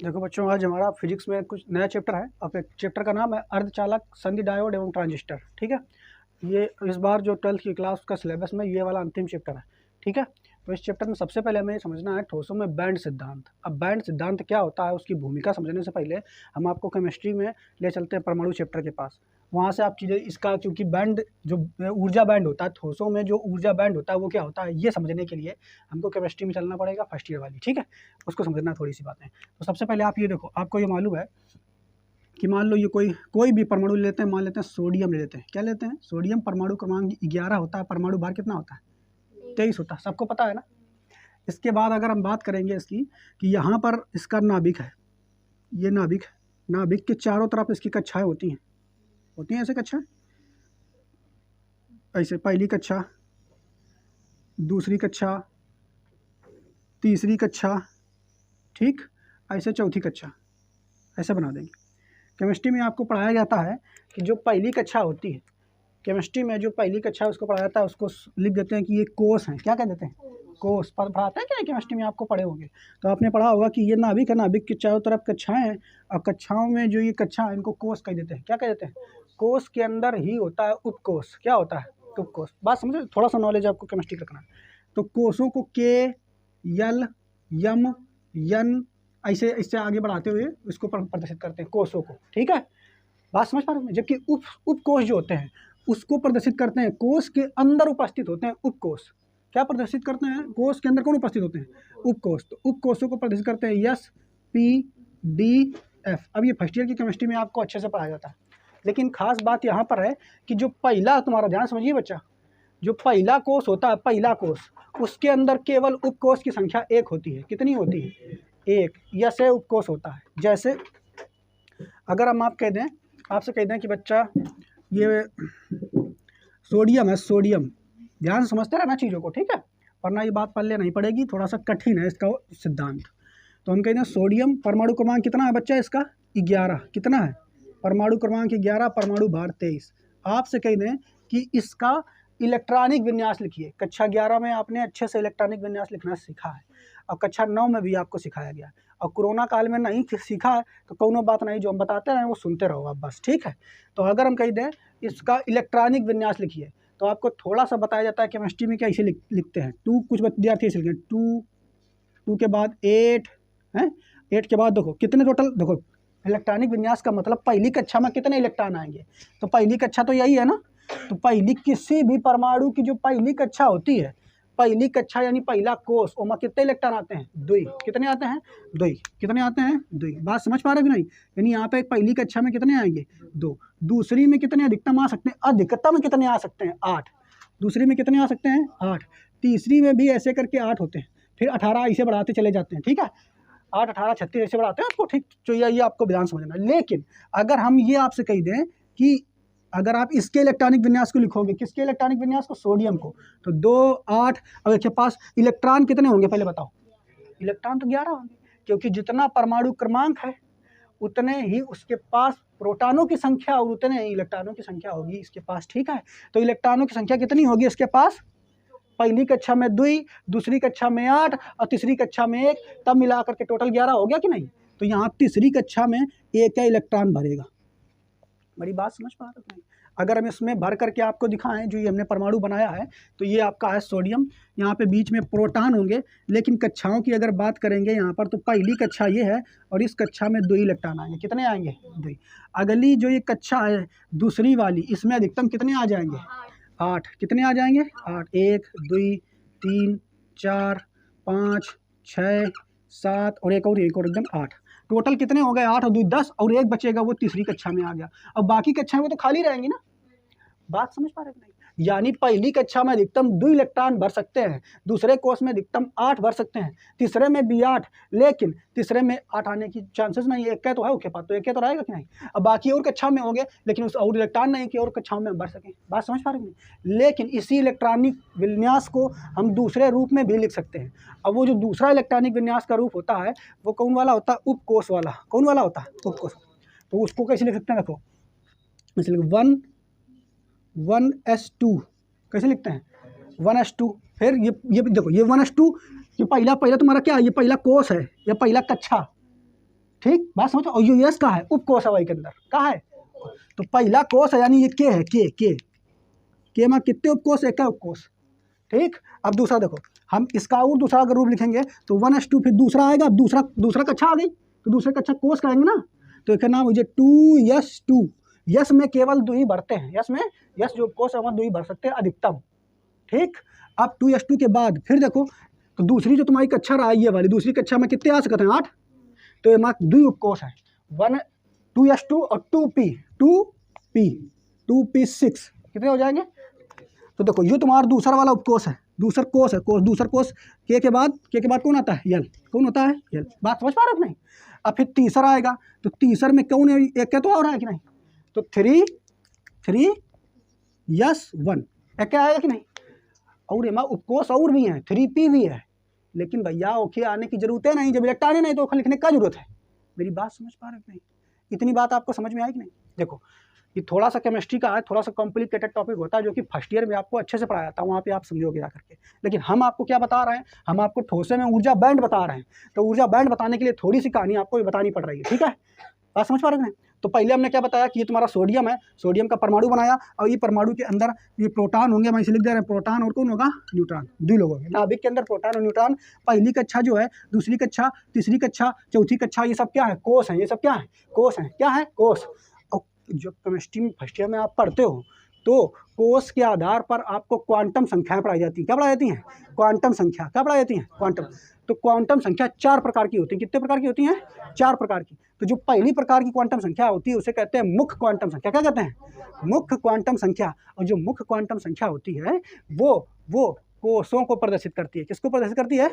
देखो बच्चों, आज हमारा फिजिक्स में कुछ नया चैप्टर है। अब एक चैप्टर का नाम है अर्धचालक, संधि डायोड एवं ट्रांजिस्टर। ठीक है, ये इस बार जो 12th की क्लास का सिलेबस में ये वाला अंतिम चैप्टर है। ठीक है, तो इस चैप्टर में सबसे पहले हमें समझना है ठोसों में बैंड सिद्धांत। अब बैंड सिद्धांत क्या होता है, उसकी भूमिका समझने से पहले हम आपको केमिस्ट्री में ले चलते हैं, परमाणु चैप्टर के पास। वहाँ से आप चीज़ें इसका, क्योंकि बैंड जो ऊर्जा बैंड होता है, ठोसों में जो ऊर्जा बैंड होता है वो क्या होता है, ये समझने के लिए हमको केमिस्ट्री में चलना पड़ेगा, फर्स्ट ईयर वाली। ठीक है, उसको समझना थोड़ी सी बातें। तो सबसे पहले आप ये देखो, आपको ये मालूम है कि मान लो ये कोई भी परमाणु लेते हैं, मान लेते हैं सोडियम ले लेते हैं। क्या लेते हैं? सोडियम। परमाणु क्रमांक 11 होता है, परमाणु भार कितना होता है? 23 होता है, सबको पता है ना। इसके बाद अगर हम बात करेंगे इसकी, कि यहाँ पर इसका नाभिक है, ये नाभिक है, नाभिक के चारों तरफ इसकी कक्षाएं होती हैं ऐसे कक्षाएं, ऐसे पहली कक्षा, दूसरी कक्षा, तीसरी कक्षा, ठीक, ऐसे चौथी कक्षा, ऐसे बना देंगे। केमिस्ट्री में आपको पढ़ाया जाता है कि जो पहली कक्षा होती है, केमिस्ट्री में जो पहली कक्षा है उसको पढ़ाया जाता है, उसको लिख देते हैं कि ये कोष हैं। क्या कह देते हैं? कोष। पढ़ाते हैं क्या केमिस्ट्री में? आपको पढ़े होंगे तो आपने पढ़ा होगा कि ये नाभिक है, नाभिक के चारों तरफ कक्षाएं हैं, और कक्षाओं में जो ये कक्षा है इनको कोष कह देते हैं। क्या कह देते हैं? कोष के अंदर ही होता है उपकोष। क्या होता है? उपकोष। बात समझे? थोड़ा सा नॉलेज आपको केमिस्ट्री का रखना है। तो कोषों को के, यल, यम, यन, ऐसे इससे आगे बढ़ाते हुए इसको प्रदर्शित करते हैं, कोषों को। ठीक है, बात समझ पा रहे हैं? जबकि उपकोष जो होते हैं उसको प्रदर्शित करते हैं, कोष के अंदर उपस्थित होते हैं उपकोष। क्या प्रदर्शित करते हैं? कोष के अंदर कौन उपस्थित होते हैं? उपकोष। तो उपकोषों को प्रदर्शित करते हैं एस, पी, डी, एफ। अब ये फर्स्ट ईयर की केमिस्ट्री में आपको अच्छे से पढ़ाया जाता है, लेकिन खास बात यहाँ पर है कि जो पहला, तुम्हारा ध्यान समझिए बच्चा, जो पहला कोष होता है, पहला कोष, उसके अंदर केवल उपकोष की संख्या 1 होती है। कितनी होती है? 1। यह उपकोष होता है। जैसे अगर हम आपसे कह दें कि बच्चा ये सोडियम है, सोडियम, ध्यान से समझते रहना चीज़ों को। ठीक है, वरना ये बात पल्ले नहीं पड़ेगी, थोड़ा सा कठिन है इसका सिद्धांत। तो हम कहते हैं सोडियम, परमाणु क्रमांक कितना है बच्चा इसका? 11। कितना है? परमाणु क्रमांक 11, परमाणु भार 23। आपसे कह दें कि इसका इलेक्ट्रॉनिक विन्यास लिखिए। कक्षा 11 में आपने अच्छे से इलेक्ट्रॉनिक विन्यास लिखना सीखा है, और कक्षा 9 में भी आपको सिखाया गया, और कोरोना काल में नहीं सीखा है तो कोनो बात नहीं, जो हम बताते हैं वो सुनते रहो आप बस। ठीक है, तो अगर हम कह दें इसका इलेक्ट्रॉनिक विन्यास लिखिए, तो आपको थोड़ा सा बताया जाता है केमिस्ट्री में क्या ऐसे लिखते हैं। 2, कुछ विद्यार्थी ऐसे लिखते हैं 2 के बाद 8 है, 8 के बाद देखो कितने टोटल। देखो इलेक्ट्रॉनिक विन्यास का मतलब पहली कक्षा में कितने इलेक्ट्रॉन आएंगे, तो पहली कक्षा तो यही है ना। तो पहली किसी भी परमाणु की जो पहली कक्षा होती है, पहली कक्षा यानी पहला कोष, उसमें कितने इलेक्ट्रॉन आते हैं? 2। कितने आते हैं? 2। कितने आते हैं? 2। बात समझ पा रहे हो कि नहीं? यानी यहाँ पे पहली कक्षा में कितने आएंगे? 2। दूसरी में कितने अधिकतम आ सकते हैं? अधिकतम कितने आ सकते हैं? 8। दूसरी में कितने आ सकते हैं? 8। तीसरी में भी ऐसे करके 8 होते हैं, फिर 18 ऐसे बढ़ाते चले जाते हैं। ठीक है, 8, 18, 36 ऐसे बढ़ाते हैं आपको। ठीक, तो ये आपको विधान समझना है। लेकिन अगर हम ये आपसे कह दें कि अगर आप इसके इलेक्ट्रॉनिक विन्यास को लिखोगे, किसके इलेक्ट्रॉनिक विन्यास को? सोडियम को, तो 2, 8। अब इसके पास इलेक्ट्रॉन कितने होंगे पहले बताओ? इलेक्ट्रॉन तो 11 होंगे, क्योंकि जितना परमाणु क्रमांक है उतने ही उसके पास प्रोटॉनों की संख्या और उतने ही इलेक्ट्रॉनों की संख्या होगी इसके पास। ठीक है, तो इलेक्ट्रॉनों की संख्या कितनी होगी इसके पास? पहली कक्षा में 2, दूसरी कक्षा में 8, और तीसरी कक्षा में 1, तब मिलाकर के टोटल 11 हो गया कि नहीं? तो यहाँ तीसरी कक्षा में 1 का इलेक्ट्रॉन भरेगा। मेरी बात समझ पा रहे हो? अगर हम इसमें भर करके आपको दिखाएं, जो ये हमने परमाणु बनाया है, तो ये आपका है सोडियम, यहाँ पे बीच में प्रोटॉन होंगे। लेकिन कक्षाओं की अगर बात करेंगे यहाँ पर, तो पहली कक्षा ये है, और इस कक्षा में 2 इलेक्ट्रॉन आएंगे। कितने आएंगे? 2। अगली जो ये कक्षा है दूसरी वाली, इसमें अधिकतम कितने आ जाएंगे? 8। कितने आ जाएंगे? 8। 1, 2, 3, 4, 5, 6, 7 और एक और एकदम 8। टोटल कितने हो गए? 8 और 2 10, और 1 बचेगा, वो तीसरी कक्षा में आ गया। अब बाकी कक्षाएं वो तो खाली रहेंगी ना। बात समझ पा रहे हैं? यानी पहली कक्षा में अधिकतम 2 इलेक्ट्रॉन भर सकते हैं, दूसरे कोष में अधिकतम 8 भर सकते हैं, तीसरे में भी 8, लेकिन तीसरे में 8 आने की चांसेस नहीं है। 1 तो है उसके पास, तो 1 तो रहेगा कि नहीं। अब बाकी और कक्षा में होंगे, लेकिन उस और इलेक्ट्रॉन नहीं कि और कक्षाओं में भर सकें। बात समझ पा रहे हैं? लेकिन इसी इलेक्ट्रॉनिक विन्यास को हम दूसरे रूप में भी लिख सकते हैं। अब वो जो दूसरा इलेक्ट्रॉनिक विन्यास का रूप होता है वो कौन वाला होता है? उपकोष वाला। कौन वाला होता है? उपकोष। तो उसको कैसे लिख सकते हैं? देखो, इसलिए 1s2 कैसे लिखते हैं? 1s2। फिर ये देखो, ये 1s2, ये पहला तुम्हारा क्या है? ये पहला कोष है, ये पहला कक्षा, ठीक, बात समझो। और ये यस का है, उपकोष है वही के अंदर, का है। तो पहला कोष है यानी ये के है, के में कितने उपकोष, एक है उपकोष। ठीक, अब दूसरा देखो, हम इसका और दूसरा अगर रूप लिखेंगे तो 1:2, फिर दूसरा आएगा, अब दूसरा कक्षा आ गई, तो दूसरे कक्षा कोष कहेंगे ना, तो एक नाम मुझे 2s2। यस में केवल 2 ही बढ़ते हैं, यस जो कोष है वहाँ 2 ही बढ़ सकते हैं अधिकतम। ठीक, अब 2s2 के बाद फिर देखो, तो दूसरी जो तुम्हारी कक्षा रहा ये वाली, दूसरी कक्षा में कितने आ सकते हैं, 8। तो ये मात्र 2 उपकोष है, 2s2 और 2p 6 कितने हो जाएंगे। तो देखो ये तुम्हारा दूसरा वाला उपकोष है, दूसरा कोष के बाद कौन आता है, यल। कौन होता है, यल। बात समझ पा रहे हो नहीं। अब फिर तीसरा आएगा, तो तीसरे में कौन है, एक क्या तो और है कि नहीं, तो 3s1 एक क्या आएगा कि नहीं। और एमा उपकोष और भी हैं, 3p भी है, लेकिन भैया ओके आने की जरूरत है नहीं, जब इलेक्ट्रॉन है नहीं तो लिखने का जरूरत है। मेरी बात समझ पा रहे हो नहीं, इतनी बात आपको समझ में आई कि नहीं। देखो ये थोड़ा सा केमिस्ट्री का है, थोड़ा सा कॉम्प्लिकेटेड टॉपिक होता है, जो कि फर्स्ट ईयर में आपको अच्छे से पढ़ाया जाता है, वहाँ पे आप समझोगे आकर के। लेकिन हम आपको क्या बता रहे हैं, हम आपको ठोसे में ऊर्जा बैंड बता रहे हैं, तो ऊर्जा बैंड बताने के लिए थोड़ी सी कहानी आपको बतानी पड़ रही है, ठीक है। बात समझ पा रहे हैं। तो पहले हमने क्या बताया कि ये तुम्हारा सोडियम है, सोडियम का परमाणु बनाया, और ये परमाणु के अंदर ये प्रोटॉन होंगे, मैं इसे लिख दे रहे हैं, प्रोटॉन और कौन होगा, न्यूट्रॉन, 2 लोग होंगे नाभिक के अंदर, प्रोटॉन और न्यूट्रॉन। पहली कक्षा जो है, दूसरी कक्षा, तीसरी कक्षा, चौथी कक्षा, ये सब क्या है, कोष है, ये सब क्या है, कोष है, क्या है, कोष। और जो केमिस्ट्री में फर्स्ट ईयर में आप पढ़ते हो, तो कोष के आधार पर आपको क्वांटम संख्याएं पढ़ाई जाती हैं। क्या पढ़ाई जाती हैं, क्वांटम संख्या। क्या पढ़ाई जाती हैं, क्वांटम। तो क्वांटम संख्या 4 प्रकार की होती है, कितने प्रकार की होती हैं, 4 प्रकार की। तो जो पहली प्रकार की क्वांटम संख्या होती है उसे कहते हैं मुख्य क्वांटम संख्या। क्या कहते हैं, मुख्य क्वांटम संख्या। और जो मुख्य क्वांटम संख्या होती है वो कोषों को प्रदर्शित करती है। किसको प्रदर्शित करती है,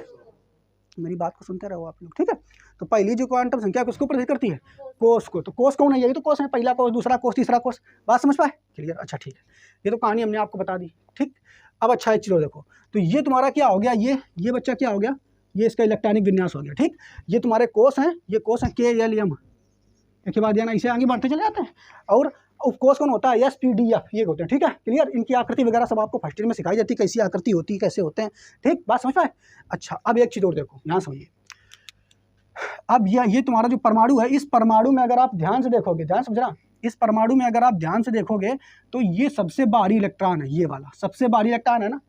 मेरी बात को सुनते रहो आप लोग, ठीक है। तो पहली जो क्वांटम संख्या किसको प्रदर्शित करती है, कोष को। तो कोष कौन है, यही तो कोष है, पहला कोष, दूसरा कोष, तीसरा कोष। बात समझ पाए, क्लियर। अच्छा ठीक है, ये तो कहानी हमने आपको बता दी, ठीक। अब अच्छा एक चीज़ देखो, तो ये तुम्हारा क्या हो गया, ये बच्चा क्या हो गया, ये इसका इलेक्ट्रॉनिक विन्यास हो गया, ठीक। ये तुम्हारे कोष हैं, ये कोष हैं KLM, इसके बाद ना इसे आगे बढ़ते चले जाते हैं। और उपकोष कौन होता है, SPDF, ये होते हैं, ठीक है, क्लियर। इनकी आकृति वगैरह सब आपको फर्स्ट ईयर में सिखाई जाती है, कैसी आकृति होती है, कैसे होते हैं, ठीक। बात समझ पाए। अच्छा अब एक चीज़ और देखो, यहाँ समझिए। अब ये तुम्हारा जो परमाणु है, इस परमाणु में अगर आप ध्यान से देखोगे, ध्यान समझना, इस परमाणु में अगर आप ध्यान से देखोगे तो ये सबसे बाहरी इलेक्ट्रॉन है, ये वाला सबसे बाहरी इलेक्ट्रॉन है ना।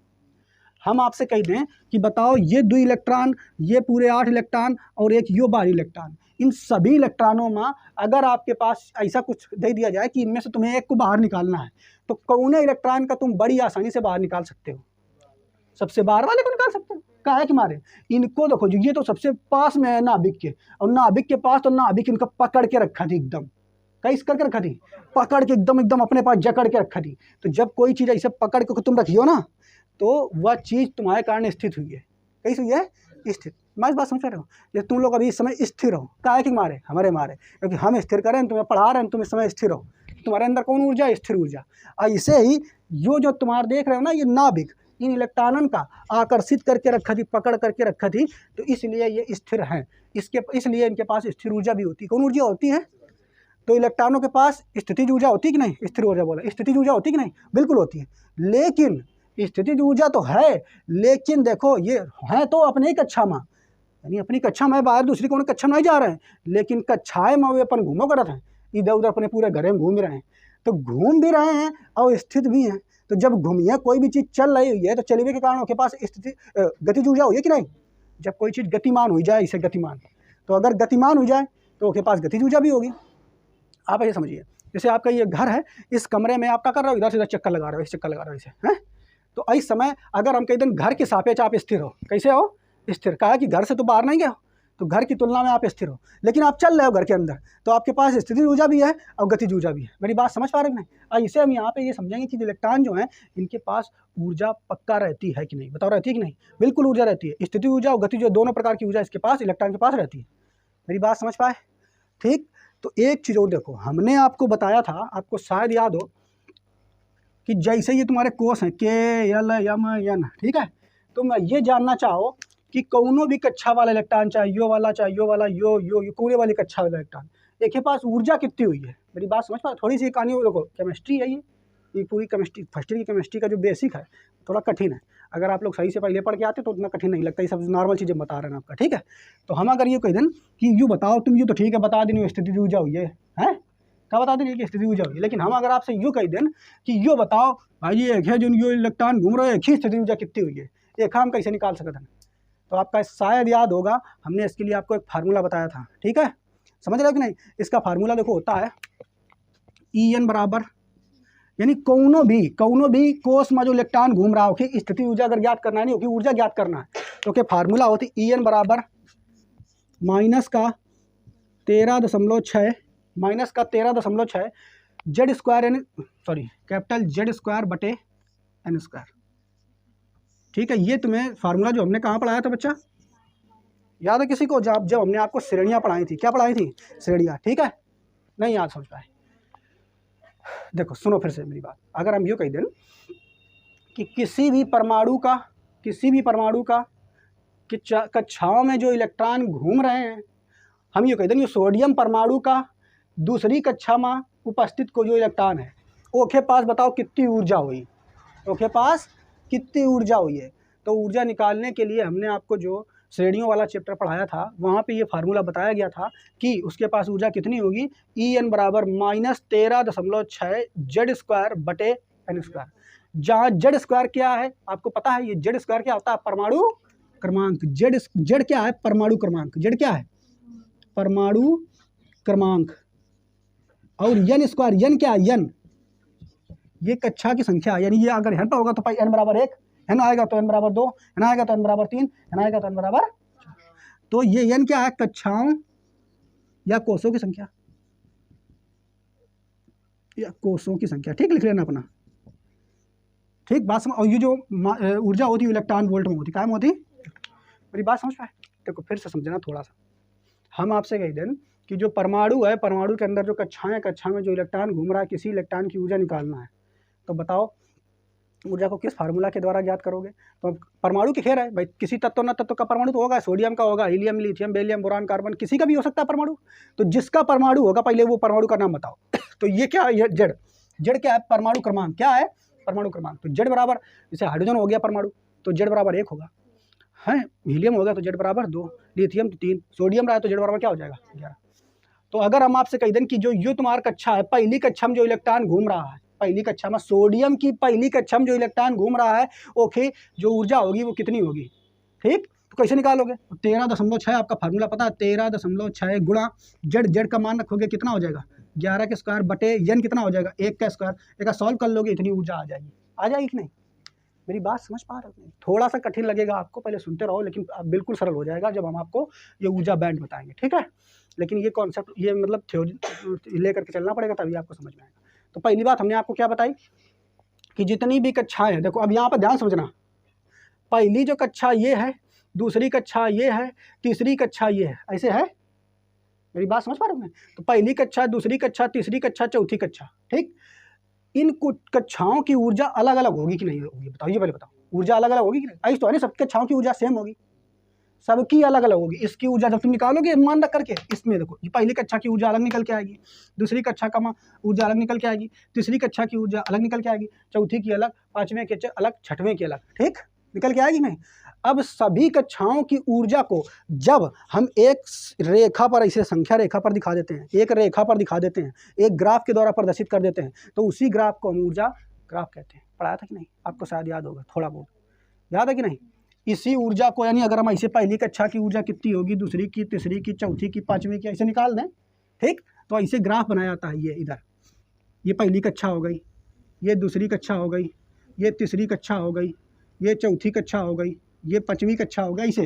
हम आपसे कह दें कि बताओ ये 2 इलेक्ट्रॉन, ये पूरे 8 इलेक्ट्रॉन और एक यो बाहरी इलेक्ट्रॉन, इन सभी इलेक्ट्रॉनों में अगर आपके पास ऐसा कुछ दे दिया जाए कि इनमें से तुम्हें एक को बाहर निकालना है, तो कौन इलेक्ट्रॉन का तुम बड़ी आसानी से बाहर निकाल सकते हो, सबसे बाहर वाले को निकाल सकते हो। क्या है कि मारे इनको देखो, जो ये तो सबसे पास में है नाभिक के, और नाभिक के पास तो नाभिक इनका पकड़ के रखा थी एकदम, कैसे करके रखा थी, पकड़ के एकदम अपने पास जकड़ के रखा थी। तो जब कोई चीज़ ऐसे पकड़ के तुम रखियो ना, तो वह चीज़ तुम्हारे कारण स्थित हुई है। कैसे हुई है, स्थित। मैं इस बात समझ रहे हो, जैसे तुम लोग अभी इस समय स्थिर हो, काहे के मारे, हमारे मारे, क्योंकि हम स्थिर करें, तुम्हें पढ़ा रहे हैं, तुम इस समय स्थिर हो, तुम्हारे अंदर कौन ऊर्जा, स्थिर ऊर्जा। ऐसे ही जो तुम्हारे देख रहे हो ना, ये नाभिक इन इलेक्ट्रॉनों का आकर्षित करके रखा थी, पकड़ करके रखा थी, तो इसलिए ये स्थिर हैं। इसलिए इनके पास स्थिर ऊर्जा भी होती है। कौन ऊर्जा होती है, तो इलेक्ट्रॉनों के पास स्थितिज ऊर्जा होती है कि नहीं, स्थिर ऊर्जा बोला, स्थितिज ऊर्जा होती है कि नहीं, बिल्कुल होती है। लेकिन स्थितिज ऊर्जा तो है, लेकिन देखो ये है तो अपने ही कक्षा में, यानी अपनी कक्षा में, बाहर दूसरी कौन कक्षा में नहीं जा रहे हैं, लेकिन कक्षाएं में वे अपन घूमो करते हैं, इधर उधर अपने पूरे घर में घूम रहे हैं, तो घूम भी रहे हैं और स्थित भी हैं। तो जब घूमिए, कोई भी चीज़ चल रही हुई है तो चलने के कारण उसके पास स्थिति गतिज ऊर्जा हुई है कि नहीं। जब कोई चीज़ गतिमान हो जाए, इसे गतिमान, तो अगर गतिमान हो जाए तो उसके पास गतिज ऊर्जा भी होगी। आप ऐसे समझिए, जैसे आपका ये घर है, इस कमरे में आप क्या कर रहे हो, इधर से इधर चक्कर लगा रहे हो, इस चक्कर लगा रहे हो इसे, हैं। तो इस समय अगर हम कहीं दिन घर के सापेक्ष आप स्थिर हो, कैसे हो, स्थिर। कहा कि घर से तो बाहर नहीं गए हो, तो घर की तुलना में आप स्थिर हो, लेकिन आप चल रहे हो घर के अंदर, तो आपके पास स्थितिज ऊर्जा भी है और गतिज ऊर्जा भी है। मेरी बात समझ पा रहे हैं नहीं। इसे हम यहाँ पे ये समझेंगे कि इलेक्ट्रॉन जो है, इनके पास ऊर्जा पक्का रहती है कि नहीं, बताओ रहती है कि नहीं, बिल्कुल ऊर्जा रहती है। स्थितिज ऊर्जा और गतिज, दोनों प्रकार की ऊर्जा इसके पास, इलेक्ट्रॉन के पास रहती है। मेरी बात समझ पाए, ठीक। तो एक चीज़ और देखो, हमने आपको बताया था, आपको शायद याद हो, कि जैसे ये तुम्हारे कोष हैं KLM, ठीक है। तो मैं ये जानना चाहो कि कौनों भी कक्षा वाला इलेक्ट्रॉन, चाहे यो वाला, चाहे यो वाला, यो पूरे वाली कक्षा वाला इलेक्ट्रॉन, एक के पास ऊर्जा कितनी हुई है। मेरी बात समझ पा, थोड़ी सी कहानी देखो, केमिस्ट्री है ये पूरी केमिस्ट्री, फर्स्ट ईयर की केमिस्ट्री का जो बेसिक है थोड़ा कठिन है। अगर आप लोग सही से पहले पढ़ के आते तो उतना कठिन नहीं लगता, ये सब नॉर्मल चीज़ें बता रहे हैं आपका, ठीक है। तो हम अगर ये कह दें कि यूँ बताओ तुम, यूँ तो ठीक है बता देनी स्थिति ऊर्जा हुई है, क्या बता देनी कि स्थिति ऊर्जा हुई है, लेकिन हम अगर आपसे यूँ कह दें कि यूँ बताओ भाई ये एक है जो यो इलेक्ट्रॉन घूम रहे हैं, एक ही स्थिति ऊर्जा कितनी हुई है, एक हम कैसे निकाल सकते हैं। तो आपका शायद याद होगा हमने इसके लिए आपको एक फार्मूला बताया था, ठीक है, समझ रहे हो कि नहीं। इसका फार्मूला देखो होता है En बराबर, यानी कौनो भी कोष में जो इलेक्ट्रॉन घूम रहा हो कि स्थिति ऊर्जा अगर ज्ञात करना है, नहीं होगी ऊर्जा ज्ञात करना है, तो क्या फार्मूला होती En बराबर माइनस का 13.6 Z square N capital Z square बटे एन स्क्वायर, ठीक है। ये तुम्हें फार्मूला जो हमने कहाँ पढ़ाया था बच्चा, याद है किसी को, जब हमने आपको श्रेणियाँ पढ़ाई थी, क्या पढ़ाई थी, श्रेणियाँ, ठीक है, नहीं याद समझ पाए। देखो सुनो फिर से मेरी बात, अगर हम यूँ कह दें कि किसी भी परमाणु का कक्षाओं में जो इलेक्ट्रॉन घूम रहे हैं, हम ये कह दें सोडियम परमाणु का दूसरी कक्षा में उपस्थित को जो इलेक्ट्रॉन है ओके पास बताओ कितनी ऊर्जा हुई, ओके पास कितनी ऊर्जा हुई है। तो ऊर्जा निकालने के लिए हमने आपको जो श्रेणियों वाला चैप्टर पढ़ाया था वहाँ पे ये फार्मूला बताया गया था कि उसके पास ऊर्जा कितनी होगी, En बराबर -13.6 जेड स्क्वायर बटे एन स्क्वायर, जहाँ जेड स्क्वायर क्या है आपको पता है, ये जेड स्क्वायर क्या होता है, परमाणु क्रमांक, जेड क्या है, परमाणु क्रमांक, जेड क्या है, परमाणु क्रमांक, और एन स्क्वायर, एन क्या है, एन ये कक्षा की संख्या, यानी ये अगर एन पर होगा तो n बराबर 1, एन आएगा तो n बराबर 2, एन आएगा तो n बराबर 3, एन आएगा तो n बराबर 4। तो ये n क्या है, कक्षाओं या कोषों की संख्या, या कोषों की संख्या, ठीक, लिख लेना अपना, ठीक बात समझ। और ये जो ऊर्जा होती है इलेक्ट्रॉन वोल्ट में होती, क्या में होती, मेरी बात समझ पाए। देखो फिर से समझना थोड़ा सा, हम आपसे कह दें कि जो परमाणु है, परमाणु के अंदर जो कक्षाएं, कक्षा में जो इलेक्ट्रॉन घूम रहा है, किसी इलेक्ट्रॉन की ऊर्जा निकालना है, तो बताओ ऊर्जा को किस फार्मूला के द्वारा ज्ञात करोगे। तो परमाणु की खैर है भाई, किसी तत्व न तत्व का परमाणु तो होगा, सोडियम का होगा, helium, lithium, beryllium, boron, carbon, किसी का भी हो सकता है परमाणु। तो जिसका परमाणु होगा पहले वो परमाणु का नाम बताओ। तो ये क्या है, जेड, जेड क्या है, परमाणु क्रमांक, क्या है, परमाणु क्रमांक। तो जेड बराबर, जैसे हाइड्रोजन हो गया परमाणु तो जेड बराबर 1 होगा, है, हीलियम हो गया तो जेड बराबर 2, लिथियम तो 3, सोडियम रहा तो जेड बराबर क्या हो जाएगा, 11। तो अगर हम आपसे कह दें कि जो ये तुम्हारा कक्षा है, पहली कक्षा में जो इलेक्ट्रॉन घूम रहा है, पहली कक्षा में सोडियम की पहली कक्षा में जो इलेक्ट्रॉन घूम रहा है, ओके, जो ऊर्जा होगी वो कितनी होगी, ठीक। तो कैसे निकालोगे, 13.6 आपका फार्मूला पता है, 13.6 गुणा जेड, जेड का मान रखोगे कितना हो जाएगा, 11 के स्क्वायर बटे एन कितना हो जाएगा, 1 का स्क्वायर, एक सॉल्व कर लोगे इतनी ऊर्जा आ जाएगी कि नहीं। मेरी बात समझ पा रहे हो, थोड़ा सा कठिन लगेगा आपको, पहले सुनते रहो, लेकिन बिल्कुल सरल हो जाएगा जब हम आपको ये ऊर्जा बैंड बताएंगे, ठीक है। लेकिन ये कॉन्सेप्ट, ये मतलब थ्योरी लेकर के चलना पड़ेगा तभी आपको समझ में आएगा। तो पहली बात हमने आपको क्या बताई कि जितनी भी कक्षाएं हैं, देखो अब यहाँ पर ध्यान समझना, पहली जो कक्षा ये है, दूसरी कक्षा ये है, तीसरी कक्षा ये है, ऐसे है, मेरी बात समझ पा रहे हो। तो पहली कक्षा, दूसरी कक्षा, तीसरी कक्षा, चौथी कक्षा, ठीक। इन कुछ कक्षाओं की ऊर्जा अलग अलग होगी कि नहीं होगी, बताओ, ये पहले बताओ, ऊर्जा अलग अलग होगी कि नहीं, ऐसे तो है नहीं सबकी कक्षाओं की ऊर्जा सेम होगी, सबकी अलग अलग होगी। इसकी ऊर्जा जब तुम निकालोगे मान रख करके, इसमें देखो ये पहली कक्षा की ऊर्जा अलग निकल के आएगी, दूसरी कक्षा का ऊर्जा अलग निकल के आएगी, तीसरी कक्षा की ऊर्जा अलग निकल के आएगी, चौथी की अलग, पांचवें की अलग, छठवें की अलग, ठीक, निकल के आएगी नहीं। अब सभी कक्षाओं की ऊर्जा को जब हम एक रेखा पर, ऐसे संख्या रेखा पर दिखा देते हैं, एक रेखा पर दिखा देते हैं, एक ग्राफ के द्वारा प्रदर्शित कर देते हैं, तो उसी ग्राफ को हम ऊर्जा ग्राफ कहते हैं। पढ़ाया था कि नहीं, आपको शायद याद होगा, थोड़ा बहुत याद है कि नहीं। इसी ऊर्जा को, यानी अगर हम ऐसे पहली कक्षा की ऊर्जा कितनी होगी, दूसरी की, तीसरी की, चौथी की, पांचवीं की, ऐसे निकाल दें, ठीक। तो ऐसे ग्राफ बनाया जाता है। ये इधर, ये पहली कक्षा हो गई, ये दूसरी कक्षा हो गई, ये तीसरी कक्षा हो गई, ये चौथी कक्षा हो गई, ये पांचवी कक्षा हो गई, इसे,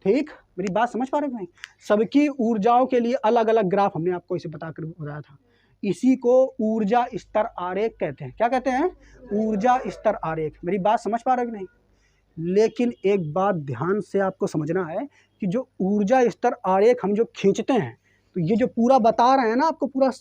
ठीक। मेरी बात समझ पा रहे हैं नहीं, सबकी ऊर्जाओं के लिए अलग अलग ग्राफ हमने आपको इसे बताकर बताया था। इसी को ऊर्जा स्तर आरेख कहते हैं। क्या कहते हैं, ऊर्जा स्तर आरेख। मेरी बात समझ पा रहे हैं नहीं। लेकिन एक बात ध्यान से आपको समझना है कि जो ऊर्जा स्तर आरेख हम जो खींचते हैं, तो ये जो पूरा बता रहे हैं ना आपको, पूरा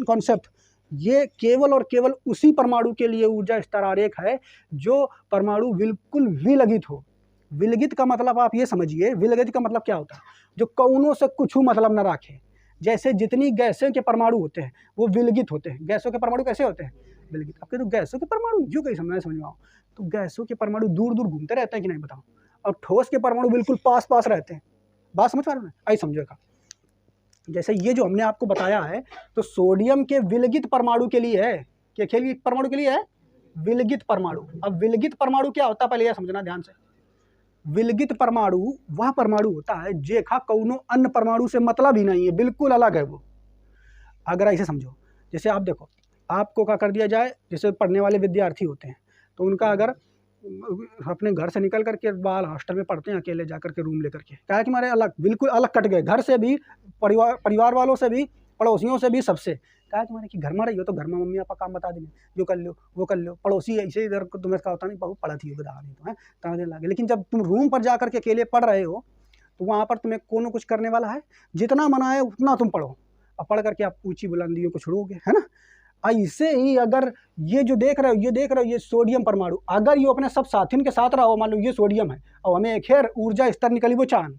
कॉन्सेप्ट, ये केवल और केवल उसी परमाणु के लिए ऊर्जा स्तर आरेख है जो परमाणु बिल्कुल विलगित हो। विलगित का मतलब आप ये समझिए, विलगित का मतलब क्या होता है, जो कौनों से कुछ मतलब न रखे। जैसे जितनी गैसों के परमाणु होते हैं वो विलगित होते हैं। गैसों के परमाणु कैसे होते हैं, विलगित। आपके तो गैसों के परमाणु जो कहीं समझ में आओ, तो गैसों के परमाणु दूर दूर घूमते रहते हैं कि नहीं बताओ, और ठोस के परमाणु बिल्कुल पास पास रहते हैं। बात समझ पा रहे हो? आई समझेगा। जैसे ये जो हमने आपको बताया है, तो सोडियम के विलगित परमाणु के लिए है, क्या खेल परमाणु के लिए है? विलगित परमाणु। अब विलगित परमाणु क्या होता है पहले यह समझना ध्यान से। विलगित परमाणु वह परमाणु होता है जेखा कौनो अन्य परमाणु से मतलब ही नहीं है, बिल्कुल अलग है वो। अगर ऐसे समझो, जैसे आप देखो, आपको क्या कर दिया जाए, जैसे पढ़ने वाले विद्यार्थी होते हैं तो उनका अगर अपने घर से निकल करके बाहर हॉस्टल में पढ़ते हैं अकेले जाकर के रूम लेकर के, क्या है कि हमारे अलग बिल्कुल अलग कट गए, घर से भी, परिवार वालों से भी, पड़ोसियों से भी, सबसे। क्या है तुम्हारे कि घर में रही हो तो घर में मम्मी पापा काम बता देंगे, जो कर लो वो कर लो। पड़ोसी ऐसे इधर तुम्हें क्या होता नहीं, बहुत पढ़ती हो बता नहीं तो है तरह देने लगे। लेकिन जब तुम रूम पर जा करके अकेले पढ़ रहे हो तो वहाँ पर तुम्हें कौन कुछ करने वाला है, जितना मना है उतना तुम पढ़ो, और पढ़ करके आप ऊंची बुलंदियों को छोड़ोगे, है ना। ऐसे ही अगर ये जो देख रहे हो, ये सोडियम परमाणु, अगर ये अपने सब साथियों के साथ रहा हो, मान लो ये सोडियम है और हमें एक खैर ऊर्जा स्तर निकली वो चांद,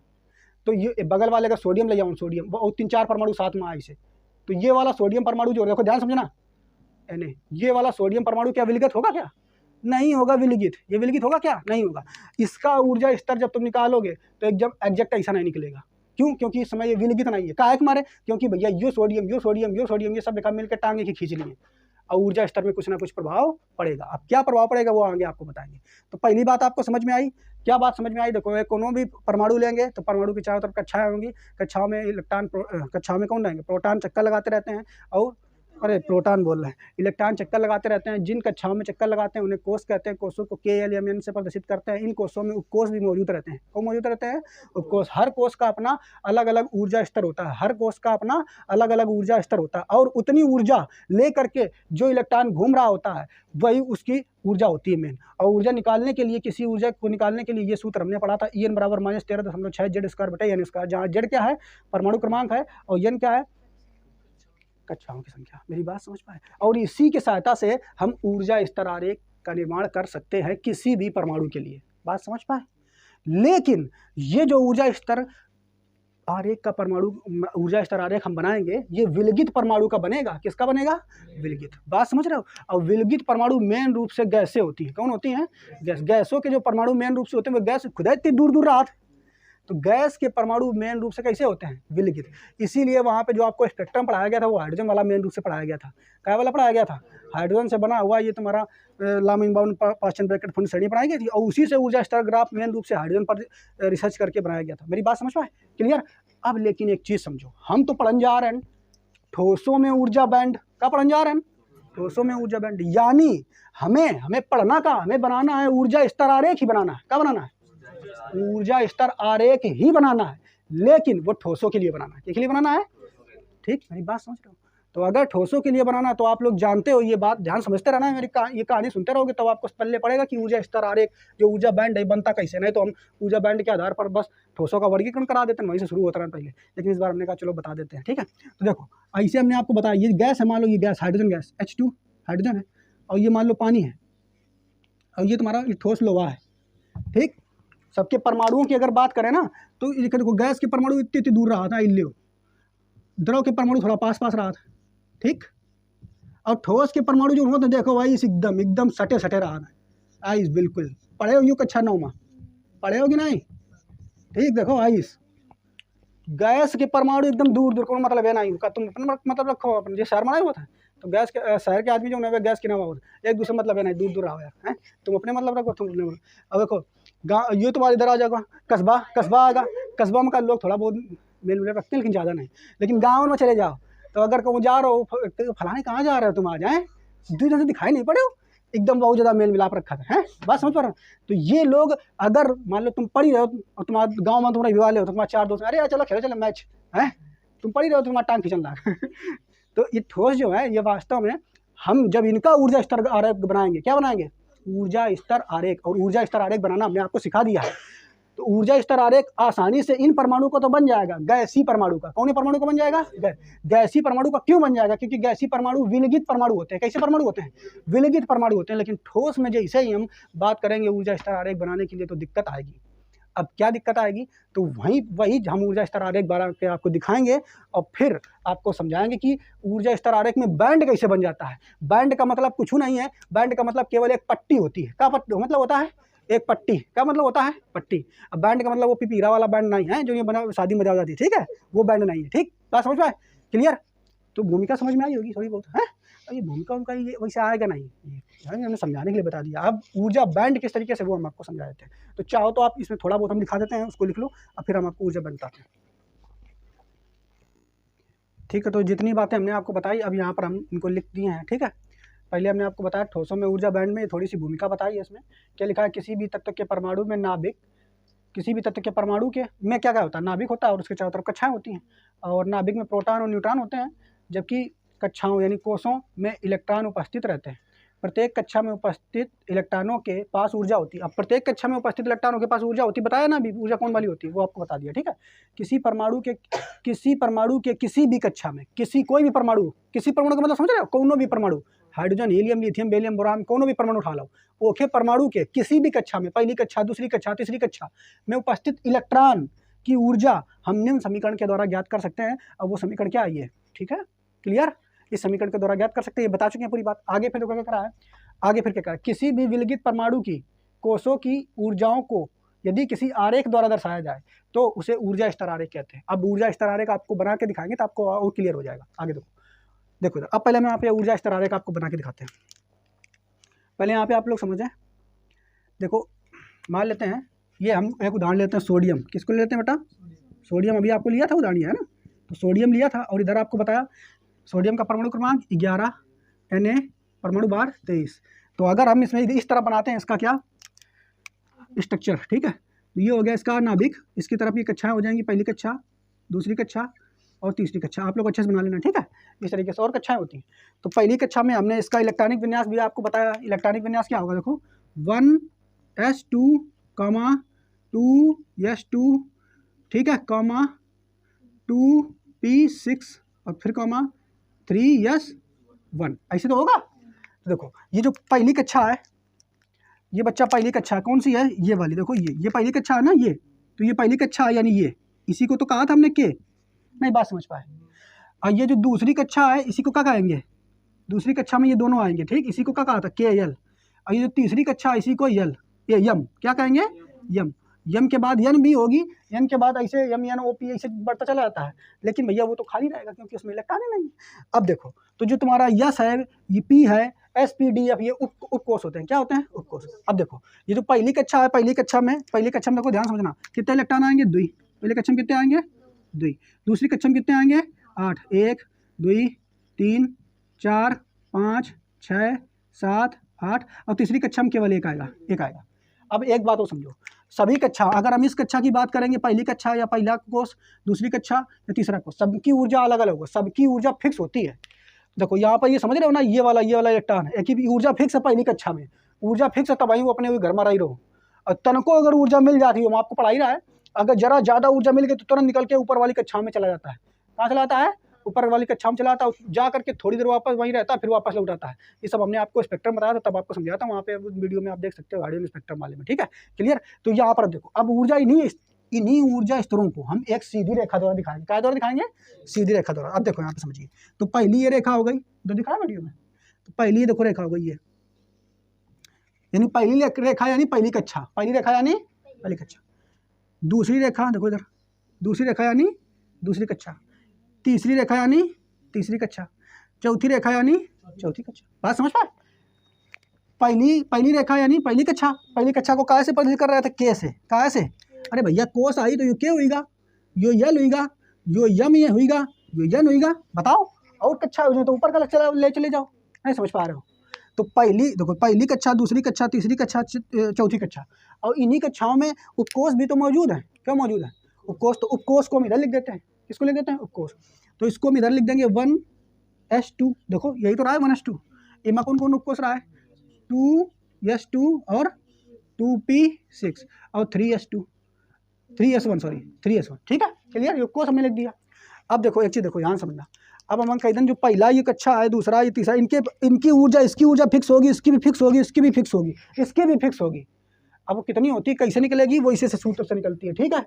तो ये बगल वाले का सोडियम ले जाऊँ, सोडियम और 3-4 परमाणु साथ में आए से, तो ये वाला सोडियम परमाणु जो, देखो ध्यान समझना, नहीं ये वाला सोडियम परमाणु क्या विलगित होगा? क्या नहीं होगा विलगित। ये विलगित होगा? क्या नहीं होगा। इसका ऊर्जा स्तर जब तुम निकालोगे तो एकदम एग्जैक्ट ऐसा नहीं निकलेगा। क्यों? क्योंकि इस समय ये विलगित नहीं है। काहे मारे? क्योंकि भैया यो सोडियम ये सब देखा मिलकर टांगे की खींच लिए, और ऊर्जा स्तर में कुछ ना कुछ प्रभाव पड़ेगा। अब क्या प्रभाव पड़ेगा वो आगे आपको बताएंगे। तो पहली बात आपको समझ में आई। क्या बात समझ में आई? देखो, कोनो भी परमाणु लेंगे तो परमाणु की चारों तरफ कक्षाएं होंगी, कक्षाओं में इलेक्ट्रॉन, कक्षाओं में कौन रहेंगे? प्रोटॉन चक्कर लगाते रहते हैं, और प्रोटॉन बोल रहे हैं, इलेक्ट्रॉन चक्कर लगाते रहते हैं। जिन कक्षाओं में चक्कर लगाते हैं उन्हें कोष कहते हैं। कोषों को KLMN से प्रदर्शित करते हैं। इन कोषों में उपकोष भी मौजूद रहते हैं। कौन मौजूद रहते हैं? उपकोष। हर कोष का अपना अलग अलग ऊर्जा स्तर होता है, हर कोष का अपना अलग अलग ऊर्जा स्तर होता है, और उतनी ऊर्जा ले करके जो इलेक्ट्रॉन घूम रहा होता है वही उसकी ऊर्जा होती है मेन। और ऊर्जा निकालने के लिए, किसी ऊर्जा को निकालने के लिए ये सूत्र हमने पढ़ा था, En बराबर -13.6 Z²/n², जहाँ Z क्या है? परमाणु क्रमांक है, और N क्या है? कक्षाओं की संख्या। मेरी बात समझ पाए? और इसी की सहायता से हम ऊर्जा स्तर आरेख का निर्माण कर सकते हैं किसी भी परमाणु के लिए। बात समझ पाए? लेकिन ये जो ऊर्जा स्तर आरेख का परमाणु ऊर्जा स्तर आरेख हम बनाएंगे, ये विलगित परमाणु का बनेगा। किसका बनेगा? विलगित। बात समझ रहे हो? और विलगित परमाणु मेन रूप से गैसें होती हैं। कौन होती हैं? गैस। गैसों के जो परमाणु मेन रूप से होते हैं वो गैस खुद इतनी दूर दूर रहा, तो गैस के परमाणु मेन रूप से कैसे होते हैं? विलगित। इसीलिए वहाँ पे जो आपको स्पेक्ट्रम पढ़ाया गया था वो हाइड्रोजन वाला मेन रूप से पढ़ाया गया था। क्या वाला पढ़ाया गया था? हाइड्रोजन से बना हुआ ये तुम्हारा लाम इनबाउंड पास्चन ब्रैकेट फंड श्रेणी बनाई गई थी, और उसी से ऊर्जा स्तर ग्राफ मेन रूप से हाइड्रोजन पर रिसर्च करके बनाया गया था। मेरी बात समझ पाए? क्लियर? अब लेकिन एक चीज़ समझो, हम तो पढ़ने जा रहे हैं ठोसों में ऊर्जा बैंड। का पढ़ने जा रहे हैं? ठोसों में ऊर्जा बैंड। यानी हमें पढ़ना का, हमें बनाना है ऊर्जा स्तर आरेख ही बनाना है। क्या बनाना है? ऊर्जा स्तर आरेख ही बनाना है, लेकिन वो ठोसों के लिए बनाना है। किसके लिए बनाना है? ठीक, मेरी बात समझ रहे हो? तो अगर ठोसों के लिए बनाना, तो आप लोग जानते हो ये बात, ध्यान समझते रहना है मेरी ये कहानी सुनते रहोगे तब आपको पल्ले पड़ेगा कि ऊर्जा स्तर आरेख जो ऊर्जा बैंड है बनता कैसे। नहीं तो हम ऊर्जा बैंड के आधार पर बस ठोसों का वर्गीकरण करा देते हैं, वहीं से शुरू होता रहा पहले। लेकिन इस बार हमने कहा चलो बता देते हैं। ठीक है, तो देखो ऐसे हमने आपको बताया, ये गैस है, मान लो ये gas hydrogen gas H2 hydrogen है, और ये मान लो पानी है, और ये तुम्हारा ठोस लोहा है। ठीक, सबके परमाणुओं की अगर बात करें ना, तो ये देखो गैस के परमाणु इतनी दूर रहा था, इल्लियो द्रव के परमाणु थोड़ा पास पास रहा था। ठीक, और ठोस के परमाणु जो होते देखो भाई एकदम सटे सटे रहा था। आइस बिल्कुल पढ़े हो, कक्षा 9 में पढ़े हो कि नहीं? ठीक, देखो आइस गैस के परमाणु एकदम दूर दूर, कौन मतलब है नहीं का, तुम अपना मतलब रखो, अपन जो शहर बनाए होता है तो गैस के शहर के आदमी जो है गैस के नाम होता है, एक दूसरे मतलब है नहीं, दूर दूर रहो यार, है तुम अपने मतलब रखो, तुम अपने। अब देखो गाँव ये तुम्हारे इधर आ जाएगा, कस्बा आएगा, कस्बा में का लोग थोड़ा बहुत मेल मिलाप रखते हैं लेकिन ज़्यादा नहीं। लेकिन गाँव में चले जाओ तो अगर कहूँ जा रहे हो फलाने कहाँ जा रहे हो तुम, आ जाए दूर से दिखाई नहीं पड़े हो, एकदम बहुत ज़्यादा मेल मिलाप रखा था। है बात समझ पा रहे हो? तो ये लोग अगर मान लो तुम पढ़ी रहे हो और तुम्हारे गाँव में तुम्हारे विवाह हो, तो तुम्हारे 4 दोस्त, अरे यार चलो खेलो चलो मैच, है तुम पढ़ी रहे हो, तुम्हारा टांग खिंचन लगा। तो ये ठोस जो है, ये वास्तव में हम जब इनका ऊर्जा स्तर आरेख बनाएंगे, क्या बनाएंगे? ऊर्जा स्तर आरेख। और ऊर्जा स्तर आरेख बनाना हमने आपको सिखा दिया है। तो ऊर्जा स्तर आरेख आसानी से इन परमाणु को तो बन जाएगा, गैसीय परमाणु का। कौन परमाणु को बन जाएगा? गैसीय परमाणु का। क्यों बन जाएगा? क्योंकि गैसीय परमाणु विलगित परमाणु होते हैं। कैसे परमाणु होते हैं? विलगित परमाणु होते हैं। लेकिन ठोस में जैसे ही हम बात करेंगे ऊर्जा स्तर आरेख बनाने के लिए तो दिक्कत आएगी। अब क्या दिक्कत आएगी, तो वही हम ऊर्जा स्तर आरेख बना के आपको दिखाएंगे और फिर आपको समझाएंगे कि ऊर्जा स्तर आरेख में बैंड कैसे बन जाता है। बैंड का मतलब कुछ नहीं है, बैंड का मतलब केवल एक पट्टी होती है। क्या मतलब होता है? एक पट्टी। क्या मतलब होता है? पट्टी। अब बैंड का मतलब वो पिपीरा वाला बैंड नहीं है जो ये बना शादी में बजा जाती है, ठीक है, वो बैंड नहीं है। ठीक, बात समझ पाए? क्लियर? तो भूमिका समझ में आई होगी थोड़ी बहुत है। ये भूमिका उनका ये वैसे आएगा नहीं, हमने समझाने के लिए बता दिया। अब ऊर्जा बैंड किस तरीके से वो हम आपको समझा देते हैं। तो चाहो तो आप इसमें थोड़ा बहुत हम दिखा देते हैं, उसको लिख लो और फिर हम आपको ऊर्जा बैंड बताते हैं। ठीक है, तो जितनी बातें हमने आपको बताई अब यहाँ पर हम इनको लिख दिए हैं। ठीक है, पहले हमने आपको बताया ठोसों में ऊर्जा बैंड में थोड़ी सी भूमिका बताई है। इसमें क्या लिखा है? किसी भी तत्व के परमाणु में नाभिक, किसी भी तत्व के परमाणु के में क्या क्या होता है? नाभिक होता है और उसके चारों तरफ कक्षाएं होती हैं, और नाभिक में प्रोटॉन और न्यूट्रॉन होते हैं, जबकि कक्षाओं यानी कोषों में इलेक्ट्रॉन उपस्थित रहते हैं। प्रत्येक कक्षा में उपस्थित इलेक्ट्रॉनों के पास ऊर्जा होती है। अब प्रत्येक कक्षा में उपस्थित इलेक्ट्रॉनों के पास ऊर्जा होती है, बताया ना अभी ऊर्जा कौन वाली होती है, वो आपको बता दिया। ठीक है, किसी परमाणु के किसी भी कक्षा में, कोई भी परमाणु, किसी परमाणु का मतलब समझ रहे हो? कोनो भी परमाणु, hydrogen, helium, lithium, barium, boron, कोनो भी परमाणु उठा लो, ओके, परमाणु के किसी भी कक्षा में, पहली कक्षा, दूसरी कक्षा, तीसरी कक्षा में उपस्थित इलेक्ट्रॉन की ऊर्जा हम निम्न समीकरण के द्वारा ज्ञात कर सकते हैं। अब वो समीकरण क्या है ये? ठीक है, क्लियर? इस समीकरण के द्वारा ज्ञात कर सकते हैं, ये बता चुके हैं पूरी बात। आगे फिर क्या करा है? आगे फिर क्या करा? किसी भी विलगित परमाणु की कोषों की ऊर्जाओं को यदि किसी आरेख द्वारा दर्शाया जाए तो उसे ऊर्जा स्तर आरेख कहते हैं। अब ऊर्जा स्तर आरेख आपको बना के दिखाएंगे तो आपको और क्लियर हो जाएगा। आगे देखो इधर। अब पहले मैं यहाँ पे ऊर्जा स्तर आरेख आपको बना के दिखाते हैं। पहले यहाँ पे आप लोग समझें। देखो, मान लेते हैं ये, हम एक उदाहरण लेते हैं सोडियम। किसको लेते हैं बेटा? सोडियम। अभी आपको लिया था उदाहरण, है ना? तो सोडियम लिया था और इधर आपको बताया सोडियम का परमाणु क्रमांक 11, Na परमाणु बार 23। तो अगर हम इसमें इस तरह बनाते हैं इसका क्या स्ट्रक्चर, ठीक है, तो ये हो गया इसका नाभिक, इसकी तरफ ये कक्षाएं हो जाएंगी, पहली कक्षा, दूसरी कक्षा और तीसरी कक्षा। आप लोग अच्छे से बना लेना, ठीक है, इस तरीके से और कक्षाएं होती हैं। तो पहली कक्षा में हमने इसका इलेक्ट्रॉनिक विन्यास भी आपको बताया। इलेक्ट्रॉनिक विन्यास क्या होगा? देखो 1s2, 2s2, ठीक है, 2p6 और फिर 3s1, ऐसे तो होगा। तो देखो ये जो पहली कक्षा है, ये बच्चा पहली कक्षा कौन सी है? ये वाली। देखो ये पहली कक्षा है ना, ये तो ये पहली कक्षा है, यानी ये, इसी को तो कहा था हमने के, नहीं बात समझ पाए। और ये जो दूसरी कक्षा है इसी को क्या कहेंगे? दूसरी कक्षा में ये दोनों आएंगे, ठीक, इसी को क्या कहा था? के यल। और ये जो तीसरी कक्षा है इसी को यल, ये यम, क्या कहेंगे? यम। यम के बाद यन भी होगी, यन के बाद ऐसे यम एन ओ पी ऐसे बढ़ता चला जाता है, लेकिन भैया वो तो खाली रहेगा क्योंकि उसमें इलेक्ट्रॉन नहीं है। अब देखो, तो जो तुम्हारा यस है, ये पी है, एस पी डी एफ, ये उपकोष होते हैं। क्या होते हैं? उपकोष। अब देखो ये जो पहली कक्षा है, पहली कक्षा में देखो ध्यान समझना, कितने इलेक्ट्रॉन आएंगे? 2। पहली कक्षा में कितने आएंगे? 2। दूसरी कक्षा में कितने आएंगे? 8। 1 2 3 4 5 6 7 8 और तीसरी कक्षा में केवल एक आएगा। अब एक बात और समझो, सभी कक्षा, अगर हम इस कक्षा की बात करेंगे, पहली कक्षा या पहला कोष, दूसरी कक्षा या तीसरा कोष, सबकी ऊर्जा अलग अलग होगा, सबकी ऊर्जा फिक्स होती है। देखो यहाँ पर ये समझ रहे हो ना, ये वाला इलेक्ट्रॉन है, एक ही ऊर्जा फिक्स है। पहली कक्षा में ऊर्जा फिक्स है, तब वो अपने घर में रही रहो। और तन को अगर ऊर्जा मिल जाती है, वो आपको पढ़ा ही रहा है, अगर जरा ज़्यादा ऊर्जा मिल गई तो तुरंत निकल के ऊपर वाली कक्षा में चला जाता है। कहाँ चला जाता है? ऊपर वाली कक्षा में चला जाता है, जा करके थोड़ी देर वापस वहीं रहता है, फिर वापस लौट आता है। ये सब हमने आपको स्पेक्ट्रम बताया था, तब आपको समझाया था, वहाँ पे वीडियो में आप देख सकते हो, गाड़ियों में स्पेक्ट्रम वाले में, ठीक है, क्लियर। तो यहाँ पर देखो, अब ऊर्जा इन्हीं ऊर्जा स्तरों को हम एक सीधी रेखा द्वारा दिखाएंगे। क्या द्वारा दिखाएंगे? सीधी रेखा द्वारा। अब देखो यहाँ पे समझिए, तो पहली ये रेखा हो गई, जो दिखाया वीडियो में, तो पहली ये देखो रेखा हो गई, ये यानी पहली रेखा यानी पहली कक्षा, पहली रेखा यानी पहली कक्षा। दूसरी रेखा देखो इधर, दूसरी रेखा यानी दूसरी कक्षा। तीसरी रेखा यानी तीसरी कक्षा। चौथी रेखा यानी चौथी कक्षा। बात समझ पाए? पहली रेखा यानी पहली कक्षा। पहली कक्षा को काय से प्रदर्शित कर रहे थे? के से। काय से? अरे भैया कोस आई तो यो के होगा, यो यल होगा, यो यम ये होगा, यो यन होगा। बताओ और कक्षा हो तो ऊपर का लक्ष्य ले चले जाओ। नहीं समझ पा रहे हो? तो देखो पहली कक्षा, दूसरी कक्षा, तीसरी कक्षा, चौथी कक्षा, और इन्हीं कक्षाओं में उपकोष भी तो मौजूद है। क्या मौजूद है? उपकोष। तो उपकोष को हम इधर लिख देते हैं। किसको लिख देते हैं? उपकोष। तो इसको हम इधर लिख देंगे 1s2। देखो यही तो रहा है 1s2। इनमें कौन कौन उपकोष रहा है? 2s2 और 2p6 और 3s1, ठीक है, क्लियर। ये उपकोष हमने लिख दिया। अब देखो एक चीज़ देखो, यहाँ समझना। अब हम कह दें जो पहला ये कक्षा है, दूसरा ये तीसरा, इनकी ऊर्जा, इसकी ऊर्जा फिक्स होगी, इसकी भी फिक्स होगी, इसकी भी फिक्स होगी, इसकी भी फिक्स होगी। अब वो कितनी होती है, कैसे निकलेगी, वो इसे से सूत्र से निकलती है, ठीक है।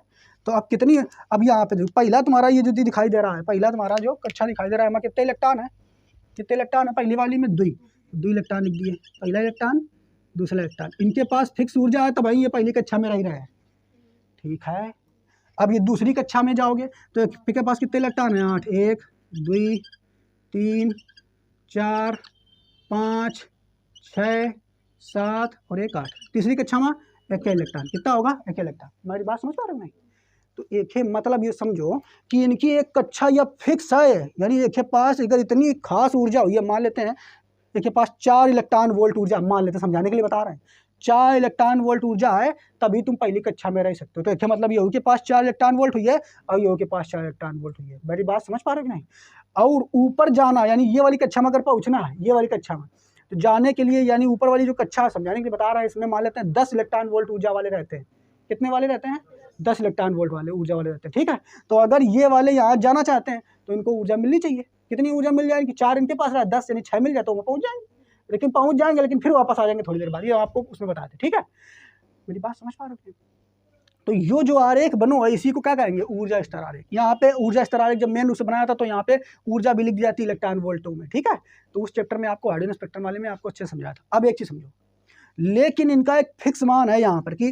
तो अब कितनी, अब यहाँ पे पहला तुम्हारा ये जो दिखाई दे रहा है, पहला तुम्हारा जो कक्षा दिखाई दे रहा है, हमारे कितने इलेक्ट्रॉन है, कितने इलेक्ट्रॉन है, पहली वाली में 2 इलेक्ट्रॉन लिख दिए, पहला इलेक्ट्रॉन दूसरा इलेक्ट्रॉन, इनके पास फिक्स ऊर्जा है, तो भाई ये पहली कक्षा में रह रहा है, ठीक है। अब ये दूसरी कक्षा में जाओगे तो इनके पास कितने इलेक्ट्रॉन है, 8, 1 2 3 4 5 6 7 और 1 8, तीसरी कक्षा में एक इलेक्ट्रॉन, कितना होगा, एक इलेक्ट्रॉन। हमारी बात समझ पा रहे हो नहीं? तो एक है, मतलब ये समझो कि इनकी एक कक्षा या फिक्स है, यानी एक के पास अगर इतनी खास ऊर्जा हुई है, मान लेते हैं एक के पास 4 इलेक्ट्रॉन वोल्ट ऊर्जा, मान लेते हैं, समझाने के लिए बता रहे हैं, 4 इलेक्ट्रॉन वोल्ट ऊर्जा है, तभी तुम पहली कक्षा में रह सकते हो। तो इसका मतलब ये हो के पास 4 इलेक्ट्रॉन वोल्ट हुई है और ये हो के पास 4 इलेक्ट्रॉन वोल्ट हुई है। मेरी बात समझ पा रहे हो कि नहीं? और ऊपर जाना, यानी ये वाली कक्षा में अगर पहुंचना है, ये वाली कक्षा में, तो जाने के लिए यानी ऊपर वाली जो कक्षा समझाने के लिए बता रहा है, इसमें मान लेते हैं 10 इलेक्ट्रॉन वोल्ट ऊर्जा वाले रहते हैं। कितने वाले रहते हैं? 10 इलेक्ट्रॉन वोल्ट वाले ऊर्जा वाले रहते हैं, ठीक है। तो अगर ये वाले यहाँ जाना चाहते हैं तो इनको ऊर्जा मिलनी चाहिए। कितनी ऊर्जा मिल जाएगी? 4 इनके पास रहा, 10 यानी 6 मिल जाए तो वो पहुंच जाएंगे, लेकिन पहुंच जाएंगे लेकिन फिर वापस आ जाएंगे थोड़ी देर बाद, ये आपको उसमें बताते, ठीक है। मेरी बात समझ पा रहे हो? तो यो जो आरेख बनो है, इसी को क्या कहेंगे, ऊर्जा स्तर आरेख। यहाँ पे ऊर्जा स्तर आरेख जब मैंने उसे बनाया था तो यहाँ पे ऊर्जा भी लिख दी जाती है इलेक्ट्रॉन वोल्टों में, ठीक है। तो उस चैप्टर में आपको आर्डिनो स्पेक्ट्रम वाले में आपको अच्छे समझाया था। अब एक चीज समझो, लेकिन इनका एक फिक्स मान है यहाँ पर, कि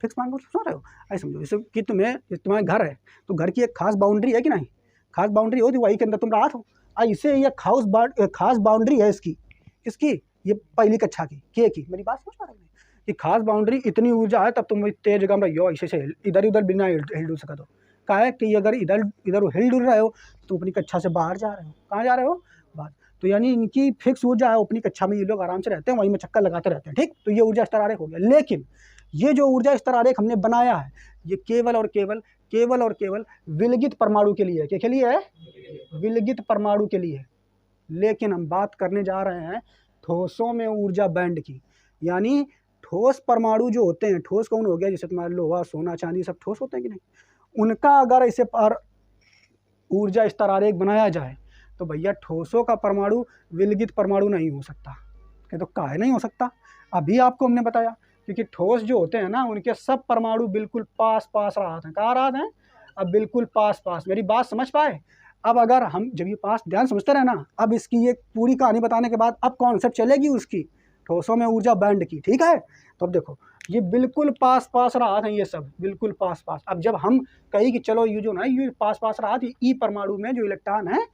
फिक्स मान को सुन रहे हो, ऐसे समझो जैसे कि तुम्हारे घर है, तो घर की एक खास बाउंड्री है कि नहीं, खास बाउंड्री होती, वही के अंदर तुम राहत हो। ऐसे ये खास बाउंड्री है इसकी ये पहली कक्षा की के की। मेरी बात समझ पा रहे हो कि खास बाउंड्री इतनी ऊर्जा है, तब तुम तेज जगह में रहियो, ऐसे से इधर उधर बिना हिल डुल सका। तो क्या है कि अगर इधर हिल डुल रहे हो तो अपनी कक्षा से बाहर जा रहे हो। कहाँ जा रहे हो? बाहर। तो यानी इनकी फिक्स ऊर्जा है, अपनी कक्षा में ये लोग आराम से रहते हैं, वहीं में चक्कर लगाते रहते हैं, ठीक। तो ये ऊर्जा स्तर आरेख हो गया। लेकिन ये जो ऊर्जा स्तर आरेख हमने बनाया है, ये केवल और केवल विलगित परमाणु के लिए है। क्या के लिए है? विलगित परमाणु के लिए है। लेकिन हम बात करने जा रहे हैं ठोसों में ऊर्जा बैंड की, यानी ठोस परमाणु जो होते हैं, ठोस कौन हो गया, जैसे तुम्हारे लोहा, सोना, चांदी सब ठोस होते हैं कि नहीं, उनका अगर ऐसे पर ऊर्जा स्तर आरेख बनाया जाए तो भैया ठोसों का परमाणु विलगित परमाणु नहीं हो सकता। क्या तो काहे नहीं हो सकता? अभी आपको हमने बताया, क्योंकि ठोस जो होते हैं ना, उनके सब परमाणु बिल्कुल पास रहते हैं। कहाँ रहते हैं? अब बिल्कुल पास। मेरी बात समझ पाए? अब अगर हम जब ये पास, ध्यान समझते रहे ना, अब इसकी एक पूरी कहानी बताने के बाद अब कॉन्सेप्ट चलेगी उसकी, ठोसों में ऊर्जा बैंड की, ठीक है। तो अब देखो, ये बिल्कुल पास रहा था, ये सब बिल्कुल पास। अब जब हम कही कि चलो ये जो ना ये पास रहा था, ई परमाणु में जो इलेक्ट्रॉन है,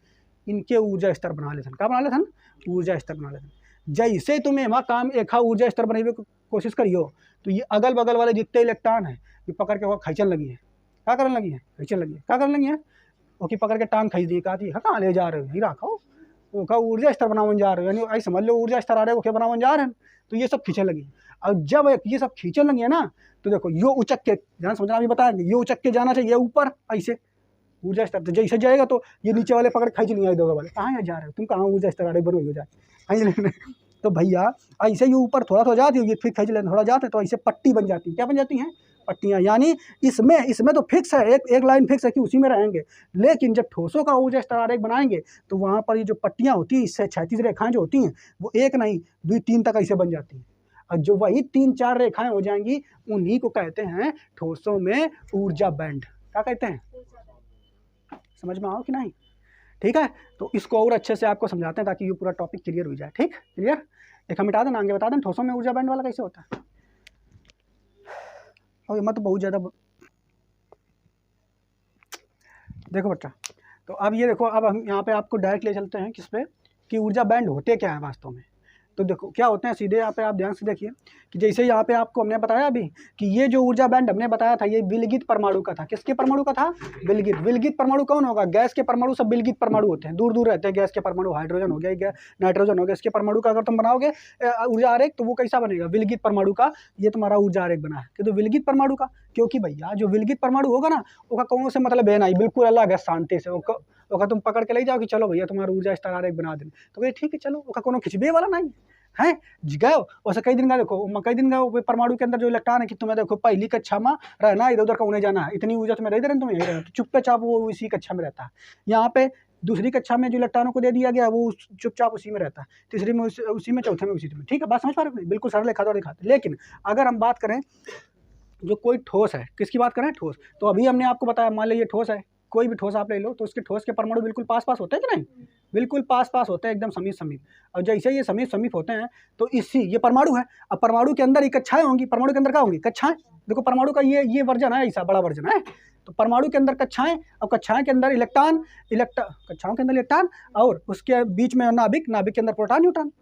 इनके ऊर्जा स्तर बना लेते हैं। क्या बना लेते हैं? ऊर्जा स्तर बना लेते हैं। जैसे तुम्हें वहाँ काम एक ऊर्जा स्तर बनाने की कोशिश करियो, तो ये अगल बगल वाले जितने इलेक्ट्रॉन है, ये पकड़ के वो खींचने लगी है। क्या करने लगी है? खींचने लगी है। क्या करने लगी है? ओके, पकड़ के टांग खींच दी, कहती है कहाँ ले जा रहे हो, नहीं रखो, वो का ऊर्जा स्तर बनावन जा रहे हो, यानी ऐसे समझ लो ऊर्जा स्तर आ रहे हो, क्या बनावन जा रहे हैं। तो ये सब खींचने लगी। और जब ये सब खींचने लगी है ना, तो देखो यो उचक के, ध्यान समझना, अभी बताएंगे, ये उचक के जाना चाहिए ऊपर, ऐसे ऊर्जा स्तर। तो जैसे जाएगा तो ये नीचे वाले पकड़ खींच नहीं आए, दो वाले कहाँ जा रहे हो तुम, कहाँ ऊर्जा स्तर आ रहे बनो हो जाए। तो भैया ऐसे ही ऊपर थोड़ा जाती है, ये फिर खींच लेते, थोड़ा जाते, तो ऐसे पट्टी बन जाती है। क्या बन जाती हैं? पट्टियाँ। यानी इसमें तो फिक्स है, एक लाइन फिक्स है कि उसी में रहेंगे। लेकिन जब ठोसों का ऊर्जा स्तर आरेख बनाएंगे तो वहाँ पर ये जो पट्टियाँ होती हैं, इससे क्षैतिज रेखाएं जो होती हैं, वो एक नहीं 2 3 तक ऐसे बन जाती हैं। और जो वही 3 4 रेखाएं हो जाएंगी, उन्हीं को कहते हैं ठोसों में ऊर्जा बैंड। क्या कहते हैं? समझ में आओ कि नहीं? ठीक है, तो इसको और अच्छे से आपको समझाते हैं ताकि ये पूरा टॉपिक क्लियर हो जाए। ठीक, क्लियर? एक हम मिटा देना, आगे बता दें ठोसों में ऊर्जा बैंड वाला कैसे होता है। और मत बहुत ज़्यादा देखो बच्चा, तो अब ये देखो, अब हम यहाँ पे आपको डायरेक्ट ले चलते हैं किस पे, कि ऊर्जा बैंड होते क्या है वास्तव में। तो देखो क्या होते हैं, सीधे यहाँ पे आप ध्यान से देखिए कि जैसे यहाँ पे आपको हमने बताया अभी कि ये जो ऊर्जा बैंड हमने बताया था, ये विलगित परमाणु का था। किसके परमाणु का था? विलगित परमाणु कौन होगा? गैस के परमाणु सब विलगित परमाणु होते हैं, दूर रहते हैं गैस के परमाणु। हाइड्रोजन हो गया, नाइट्रोजन हो गया, इसके परमाणु का अगर तुम बनाओगे ऊर्जा आरेख, तो वो कैसा बनेगा? विलगित परमाणु का ये तुम्हारा ऊर्जा आरेख बना है। तो विलगित परमाणु का, क्योंकि भैया जो विलगित परमाणु होगा ना, उसका कौन से मतलब है नहीं, बिल्कुल अलग है, शांति से। वो तुम पकड़ के ले जाओ कि चलो भैया तुम्हारा ऊर्जा स्तर आरेख बना दें, तो भैया ठीक है चलो, उसका कोनो खिंचबे वाला नहीं है। गए वैसे कई दिन का देखो, कई दिन का परमाणु के अंदर जो इलेक्ट्रॉन है कि तुम्हें देखो पहली कक्षा में रहना, इधर उधर का उन्हें जाना है, इतनी ऊर्जा तुम्हें रही दे रहे, तुम्हें यही रहना, तो चुप्पे चाप वो इसी कक्षा में रहता है। यहाँ पे दूसरी कक्षा में जो इलेक्ट्रॉनों को दे दिया गया वो चुपचाप उसी में रहता है, तीसरी में उसी में, चौथे में उसी में। ठीक है, बात समझ पा रहे हो? बिल्कुल सरल रेखा द्वारा दिखाते। लेकिन अगर हम बात करें जो कोई ठोस है, किसकी बात करें? ठोस। तो अभी हमने आपको बताया, मान लो ये ठोस है, कोई भी ठोस आप ले लो, तो उसके ठोस के परमाणु बिल्कुल पास पास होते हैं कि नहीं? बिल्कुल पास पास होते हैं, एकदम समीप समीप। और जैसे ये समीप समीप होते हैं तो इसी, ये परमाणु है, अब परमाणु के अंदर ही कक्षाएं होंगी। परमाणु के अंदर क्या होंगी? कक्षाएं। देखो परमाणु का ये वर्जन है, ऐसा बड़ा वर्जन है। तो परमाणु के अंदर कक्षाएं, और कक्षाएं के अंदर इलेक्ट्रॉन, कक्षाओं के अंदर इलेक्ट्रॉन, और उसके बीच में नाभिक, नाभिक के अंदर प्रोटॉन, न्यूट्रॉन।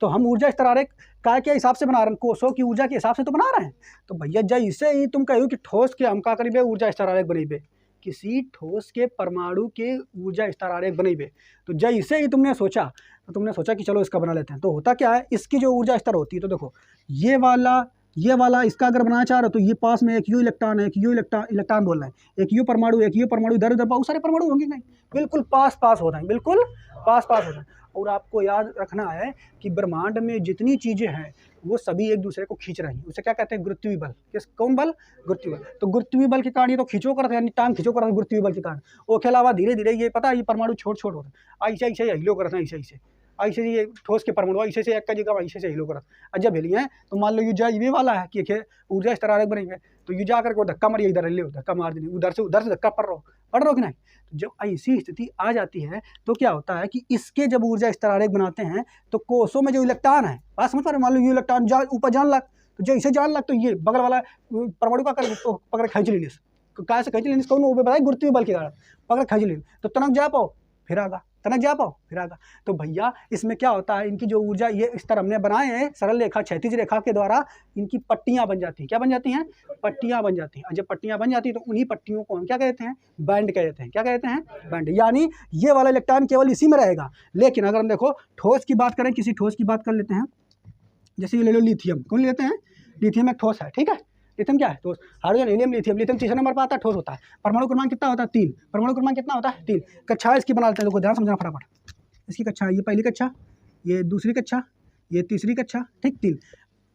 तो हम ऊर्जा स्तर आरेख काय के हिसाब से बना रहे हैं? कोषों की ऊर्जा के हिसाब से तो बना रहे हैं। तो भैया जैसे ही तुम कहो कि ठोस के हम का करीबे ऊर्जा स्तर आरेख बनेबे, किसी ठोस के परमाणु के ऊर्जा स्तर आरेख बनेबे, तो जैसे ही तुमने सोचा, तो तुमने सोचा कि चलो इसका बना लेते हैं। तो होता क्या है, इसकी जो ऊर्जा स्तर होती है, तो देखो ये वाला इसका अगर बनाना चाह रहे हो तो ये पास में एक यू इलेक्ट्रॉन है, एक यू इलेक्ट्रॉन बोल रहे हैं, एक यू परमाणु, एक यू परमाणु, इधर उधर बहुत सारे परमाणु होंगे नहीं, बिल्कुल पास पास होता है, बिल्कुल पास पास होता है। और आपको याद रखना है कि ब्रह्मांड में जितनी चीजें हैं वो सभी एक दूसरे को खींच रही हैं। उसे क्या कहते हैं? गुरुत्वीय बल। किस, कौन बल? गुरुत्वीय बल। तो गुरुत्वीय बल के कारण ये तो खींचो करते हैं, टांग खींचो करते हैं गुरुत्वीय बल के कारण। वो के अलावा धीरे धीरे ये पता है, ये परमाणु छोट छोट होते हैं, ऐसे ऐसे हिलो करते हैं, ऐसे ऐसे ऐसे ये ठोस के परमाणु ऐसे से एक का जगह ऐसे से हिलो करते हैं। और जब हिली है तो मान लो यूजा ये वाला है कि ऊर्जा स्तर आरेख बनेंगे, तो यूजा करके धक्का मारिए, इधर हिले, धक्का मार देंगे, उधर से धक्का पड़ रहा हो कि नहीं? जब ऐसी स्थिति आ जाती है तो क्या होता है कि इसके जब ऊर्जा स्तर आरेख बनाते हैं तो कोषों में जो इलेक्ट्रॉन है, बात समझ पा रहे? मान लो ये इलेक्ट्रॉन ऊपर जान लग, तो जैसे जान लग तो ये बगल वाला परमाणु का पकड़ खींच लेने, काय से खींच लेने, कौन वो बताए? गुरुत्वीय बल के कारण पकड़ खींच लेने, तो तनक जा पाओ फिर आगा, तनक जा पाओ फिर आगा। तो भैया इसमें क्या होता है, इनकी जो ऊर्जा, ये स्तर हमने बनाए हैं सरल रेखा, क्षैतिज रेखा के द्वारा इनकी पट्टियां बन जाती हैं। क्या बन जाती हैं? पट्टियां बन जाती हैं। और जब पट्टियां बन जाती हैं तो उन्हीं पट्टियों को हम क्या कहते हैं? बैंड कहते हैं। क्या कहते हैं? बैंड। यानी ये वाला इलेक्ट्रॉन केवल इसी में रहेगा। लेकिन अगर हम देखो ठोस की बात करें, किसी ठोस की बात कर लेते हैं, जैसे ये ले लो लिथियम, कौन लेते हैं? लिथियम एक ठोस है, ठीक है। लिथियम क्या है? ठोस। Hydrogen, helium, lithium. लिथियम तीसरे नंबर पर आता है, ठोस होता है। परमाणु क्रमांक कितना होता है? 3। परमाणु क्रमांक कितना होता है? 3। कक्षा इसकी बना लेते हैं, देखो ध्यान समझना फटाफट। इसकी कक्षा, ये पहली कक्षा, ये दूसरी कक्षा, ये तीसरी कक्षा, ठीक। 3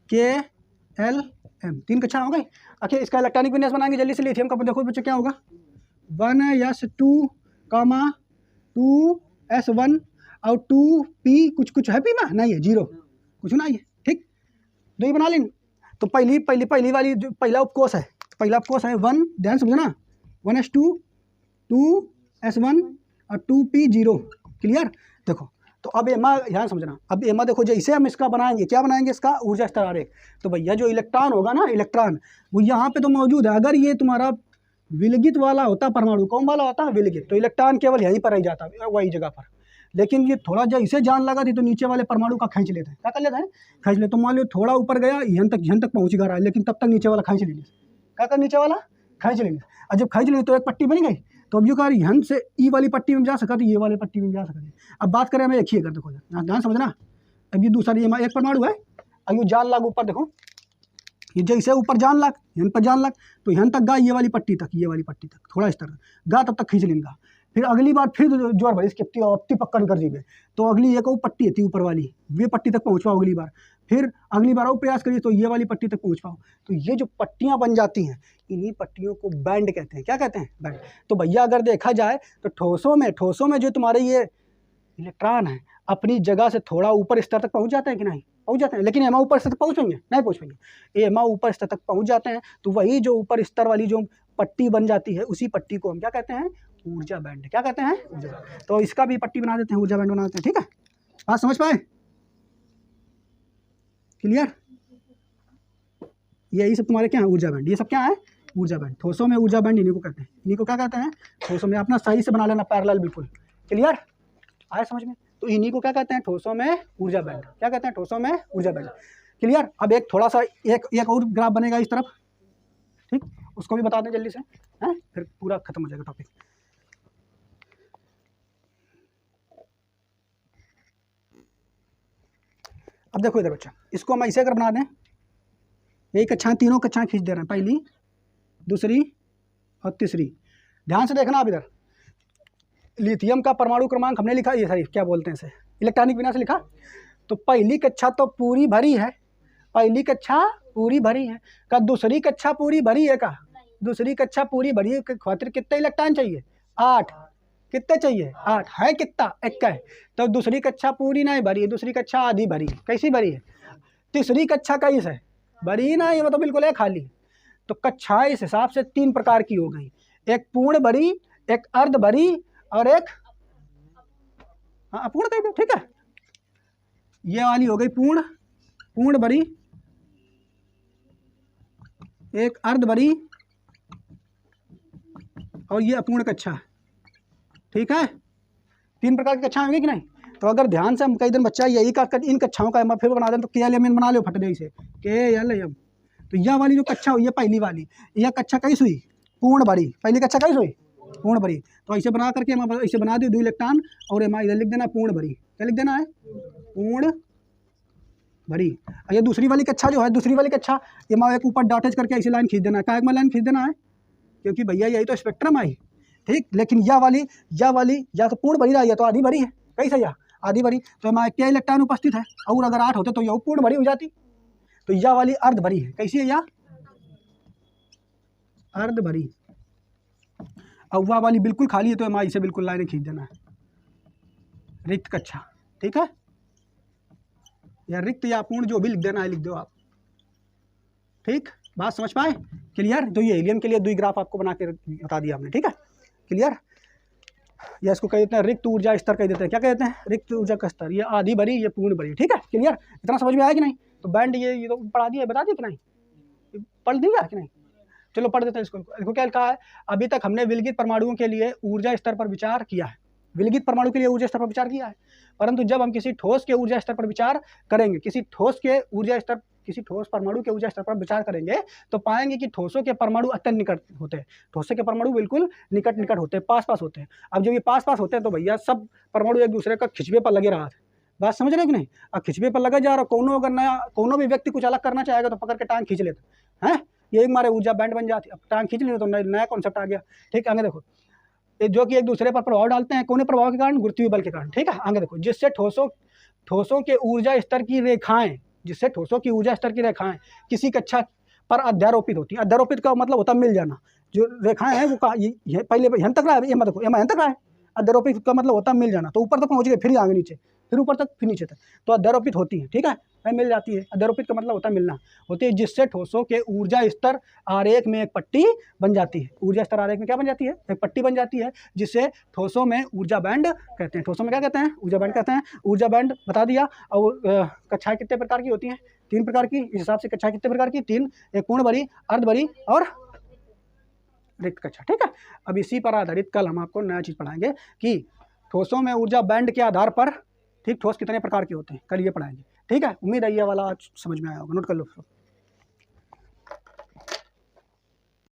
KLM, 3 कक्षा हो गई। अच्छा, इसका इलेक्ट्रॉनिक विन्यास बनाएंगे जल्दी से। लिथियम का देखो बच्चों क्या होगा, 1s2, 2s1 और 2p, कुछ है पी में नहीं है, 0 कुछ ना है, ठीक। दो ही बना लेंगे। तो पहली वाली जो पहला उपकोष है, 1, ध्यान समझना, 1s2, 2s1 और 2p0, क्लियर। देखो तो अब एमा ध्यान समझना, अब एमा देखो जैसे हम इसका बनाएंगे, क्या बनाएंगे? इसका ऊर्जा स्तर आरेख। तो भैया जो इलेक्ट्रॉन होगा ना, इलेक्ट्रॉन वो यहाँ पे तो मौजूद है। अगर ये तुम्हारा विलगित वाला होता परमाणु, कौन वाला होता है? विलगित, तो इलेक्ट्रॉन केवल यहीं पर रह जाता, वही जगह पर। लेकिन ये थोड़ा जैसे जान लगा थी तो नीचे वाले परमाणु का खींच लेते हैं। क्या कर लेते हैं? खींच ले। तो मान लो थोड़ा ऊपर गया, यहाँ तक पहुँच गया है, लेकिन तब तक नीचे वाला खींच लेंगे। क्या कर? नीचे वाला खींच लेंगे। और जब खींच लेंगे तो एक पट्टी बन गई। तो अब ये कह यहाँ से ई वाली पट्टी में जा सका, तो ये वाली पट्टी में जा सकते। अब बात करें हमें एक ही, अगर देखो ध्यान समझना, अब ये दूसरा ये एक परमाणु है, अब ये जान लाग ऊपर, देखो ये जैसे ऊपर जान लाग, यहाँ पर जान लाग, तो यहाँ तक गा, ये वाली पट्टी तक, ये वाली पट्टी तक थोड़ा इस तरह गा, तब तक खींच लेंगे। फिर अगली बार फिर जोर भरी इसकी अप्ती पक्कड़ कर दीजिए, तो अगली एक और पट्टी थी ऊपर वाली, वे पट्टी तक पहुँच पाओ अगली बार। फिर अगली बार और प्रयास करिए तो ये वाली पट्टी तक पहुँच पाओ। तो ये जो पट्टियाँ बन जाती हैं, इन्हीं पट्टियों को बैंड कहते हैं। क्या कहते हैं? बैंड। तो भैया अगर देखा जाए तो ठोसों में जो तुम्हारे ये इलेक्ट्रॉन है अपनी जगह से थोड़ा ऊपर स्तर तक पहुँच जाते हैं कि नहीं? पहुँच जाते हैं। लेकिन एमा ऊपर स्तर तक पहुँचेंगे? नहीं पहुँच पाएंगे। एमा ऊपर स्तर तक पहुँच जाते हैं, तो वही जो ऊपर स्तर वाली जो पट्टी बन जाती है, उसी पट्टी को हम क्या कहते हैं? ऊर्जा बैंड। क्या कहते हैं? ऊर्जा बैंड। तो इसका भी पट्टी बना देते हैं, ऊर्जा बैंड बना देते हैं, ठीक है। बात समझ पाए? क्लियर? यही सब तुम्हारे क्या है? ऊर्जा बैंड। ये सब क्या है? ऊर्जा बैंड। ठोसों में ऊर्जा बैंड इन्हीं को कहते हैं। इन्हीं को क्या कहते हैं? ठोसों में। अपना सही से बना लेना पैरेलल, बिल्कुल क्लियर आया समझ में? तो इन्हीं को क्या कहते हैं? ठोसों में ऊर्जा बैंड। क्या कहते हैं? ठोसों में ऊर्जा बैंड। क्लियर। अब एक थोड़ा सा एक और ग्राफ बनेगा इस तरफ, ठीक, उसको भी बता दें जल्दी से, हैं, फिर पूरा खत्म हो जाएगा टॉपिक। अब देखो इधर बच्चा, इसको हम ऐसे अगर बना दें, यही कक्षाएं, तीनों कक्षाएं खींच दे रहे हैं, पहली, दूसरी और तीसरी। ध्यान से देखना। अब इधर लिथियम का परमाणु क्रमांक हमने लिखा, ये सॉरी क्या बोलते हैं इसे, इलेक्ट्रॉनिक विन्यास लिखा। तो पहली कक्षा तो पूरी भरी है, पहली कक्षा पूरी भरी है। का दूसरी कक्षा पूरी भरी है? का दूसरी कक्षा पूरी भरी है? खातिर कितने इलेक्ट्रॉन चाहिए? 8। कितने चाहिए 8 है, कितना 1 है। तो दूसरी कक्षा पूरी नहीं भरी है, दूसरी कक्षा आधी भरी। कैसी भरी है? तीसरी कक्षा कैसे है? भरी ना, ये मतलब बिल्कुल है खाली। तो कक्षाएं इस हिसाब से 3 प्रकार की हो गई, एक पूर्ण भरी, एक अर्ध भरी और एक अपूर्ण कह दो, ठीक है। ये वाली हो गई पूर्ण भरी, एक अर्ध भरी और ये अपूर्ण कक्षा, ठीक है। 3 प्रकार की कक्षाएं होंगी कि नहीं? तो अगर ध्यान से हम कई दिन बच्चा यही का इन कक्षाओं का फिर बना दें तो KLM बना लो फट गई से KLM। तो यह वाली जो कक्षा हुई है पहली वाली, यह कक्षा कैसी हुई? पूर्ण भरी। पहली कक्षा कैसी हुई? पूर्ण भरी। तो ऐसे बना करके हम ऐसे बना दिए 2 इलेक्ट्रॉन और एम इधर लिख देना पूर्ण भरी। क्या लिख देना है? पूर्ण भरी। और ये दूसरी वाली कक्षा जो है, दूसरी वाली कक्षा ये माँ एक ऊपर डॉटेज करके ऐसी लाइन खींच देना है। क्या लाइन खींच देना है? क्योंकि भैया यही तो स्पेक्ट्रम आई, ठीक। लेकिन यह वाली या तो पूर्ण भरी रही है तो आधी भरी है। कैसे या आधी भरी? तो हमारे क्या इलेक्ट्रॉन उपस्थित है, और अगर 8 होते तो यह पूर्ण भरी हो जाती। तो यह वाली अर्ध भरी है। कैसी है यह? अर्ध भरी। अब वह वाली बिल्कुल खाली है तो हमारे इसे बिल्कुल लाइन खींच देना है, रिक्त कक्षा, ठीक है। या रिक्त या पूर्ण जो भी लिख देना है लिख दो आप, ठीक। बात समझ पाए? क्लियर? तो ये हीलियम के लिए 2 ग्राफ आपको बना के बता दिया हमने, ठीक है। क्लियर? या इसको कह देते हैं रिक्त ऊर्जा स्तर कह देते हैं। क्या कहते हैं? रिक्त ऊर्जा का स्तर। ये आधी भरी, ये पूर्ण भरी, ठीक है। क्लियर? इतना समझ में आया कि नहीं? तो बैंड ये तो पढ़ा दिया, बता दिया कि नहीं? पढ़ दिया कि नहीं? चलो पढ़ देते हैं इसको। देखो क्या लिखा है, अभी तक हमने विलगित परमाणुओं के लिए ऊर्जा स्तर पर विचार किया है। विलगित परमाणु के लिए ऊर्जा स्तर पर विचार किया है, परंतु जब हम किसी ठोस के ऊर्जा स्तर पर विचार करेंगे, किसी ठोस परमाणु के ऊर्जा स्तर पर विचार करेंगे तो पाएंगे कि ठोसों के परमाणु अत्यंत निकट होते हैं। ठोसों के परमाणु बिल्कुल निकट होते हैं, पास होते हैं। अब जब ये पास होते हैं तो भैया सब परमाणु एक दूसरे का खिंचवे पर लगे रहा। बात समझ रहे कि नहीं? अब खिंचवे पर लगा जा रहा, कोनो भी व्यक्ति कुछ अलग करना चाहेगा तो पकड़ के टांग खींच लेता है, ये हमारे ऊर्जा बैंड बन जाती है। अब टांग खींच लेते तो नया कॉन्सेप्ट आ गया, ठीक। आगे देखो, जो कि एक दूसरे पर प्रभाव डालते हैं, कौन प्रभाव के कारण? गुरुत्वीय बल के कारण, ठीक है। आगे देखो, जिससे ठोसों के ऊर्जा स्तर की रेखाएं, किसी कक्षा पर अध्यारोपित होती है। अध्यारोपित का मतलब होता है मिल जाना। जो रेखाएं हैं वो ये पहले यहाँ तक रहा है, ये मत देखो, यहाँ तक रहा है। अध्यारोपित का मतलब होता है मिल जाना, तो ऊपर तक पहुंच गए, फिर आगे नीचे, फिर ऊपर तक, फिर नीचे तक, तो अध्यारोपित होती है, ठीक है। मिल जाती है। अध्यारोपित का मतलब होता है मिलना होती है, जिससे ठोसों के ऊर्जा स्तर आरेख में एक पट्टी बन जाती है। ऊर्जा स्तर आरेख में क्या बन जाती है? एक पट्टी बन जाती है, जिसे ठोसों में ऊर्जा बैंड कहते हैं। ठोसों में क्या कहते हैं? ऊर्जा बैंड कहते हैं। ऊर्जा बैंड बता दिया। और कक्षाएं कितने प्रकार की होती हैं? 3 प्रकार की। इस हिसाब से कक्षाएं कितने प्रकार की? 3। एक पूर्ण भरी, अर्ध भरी और रिक्त कक्षा, ठीक है। अब इसी पर आधारित कल हम आपको नया चीज़ पढ़ाएंगे कि ठोसों में ऊर्जा बैंड के आधार पर, ठीक, ठोस कितने प्रकार के होते हैं, कल ये पढ़ाएंगे, ठीक है। उम्मीद है ये वाला समझ में आया होगा, नोट कर लो।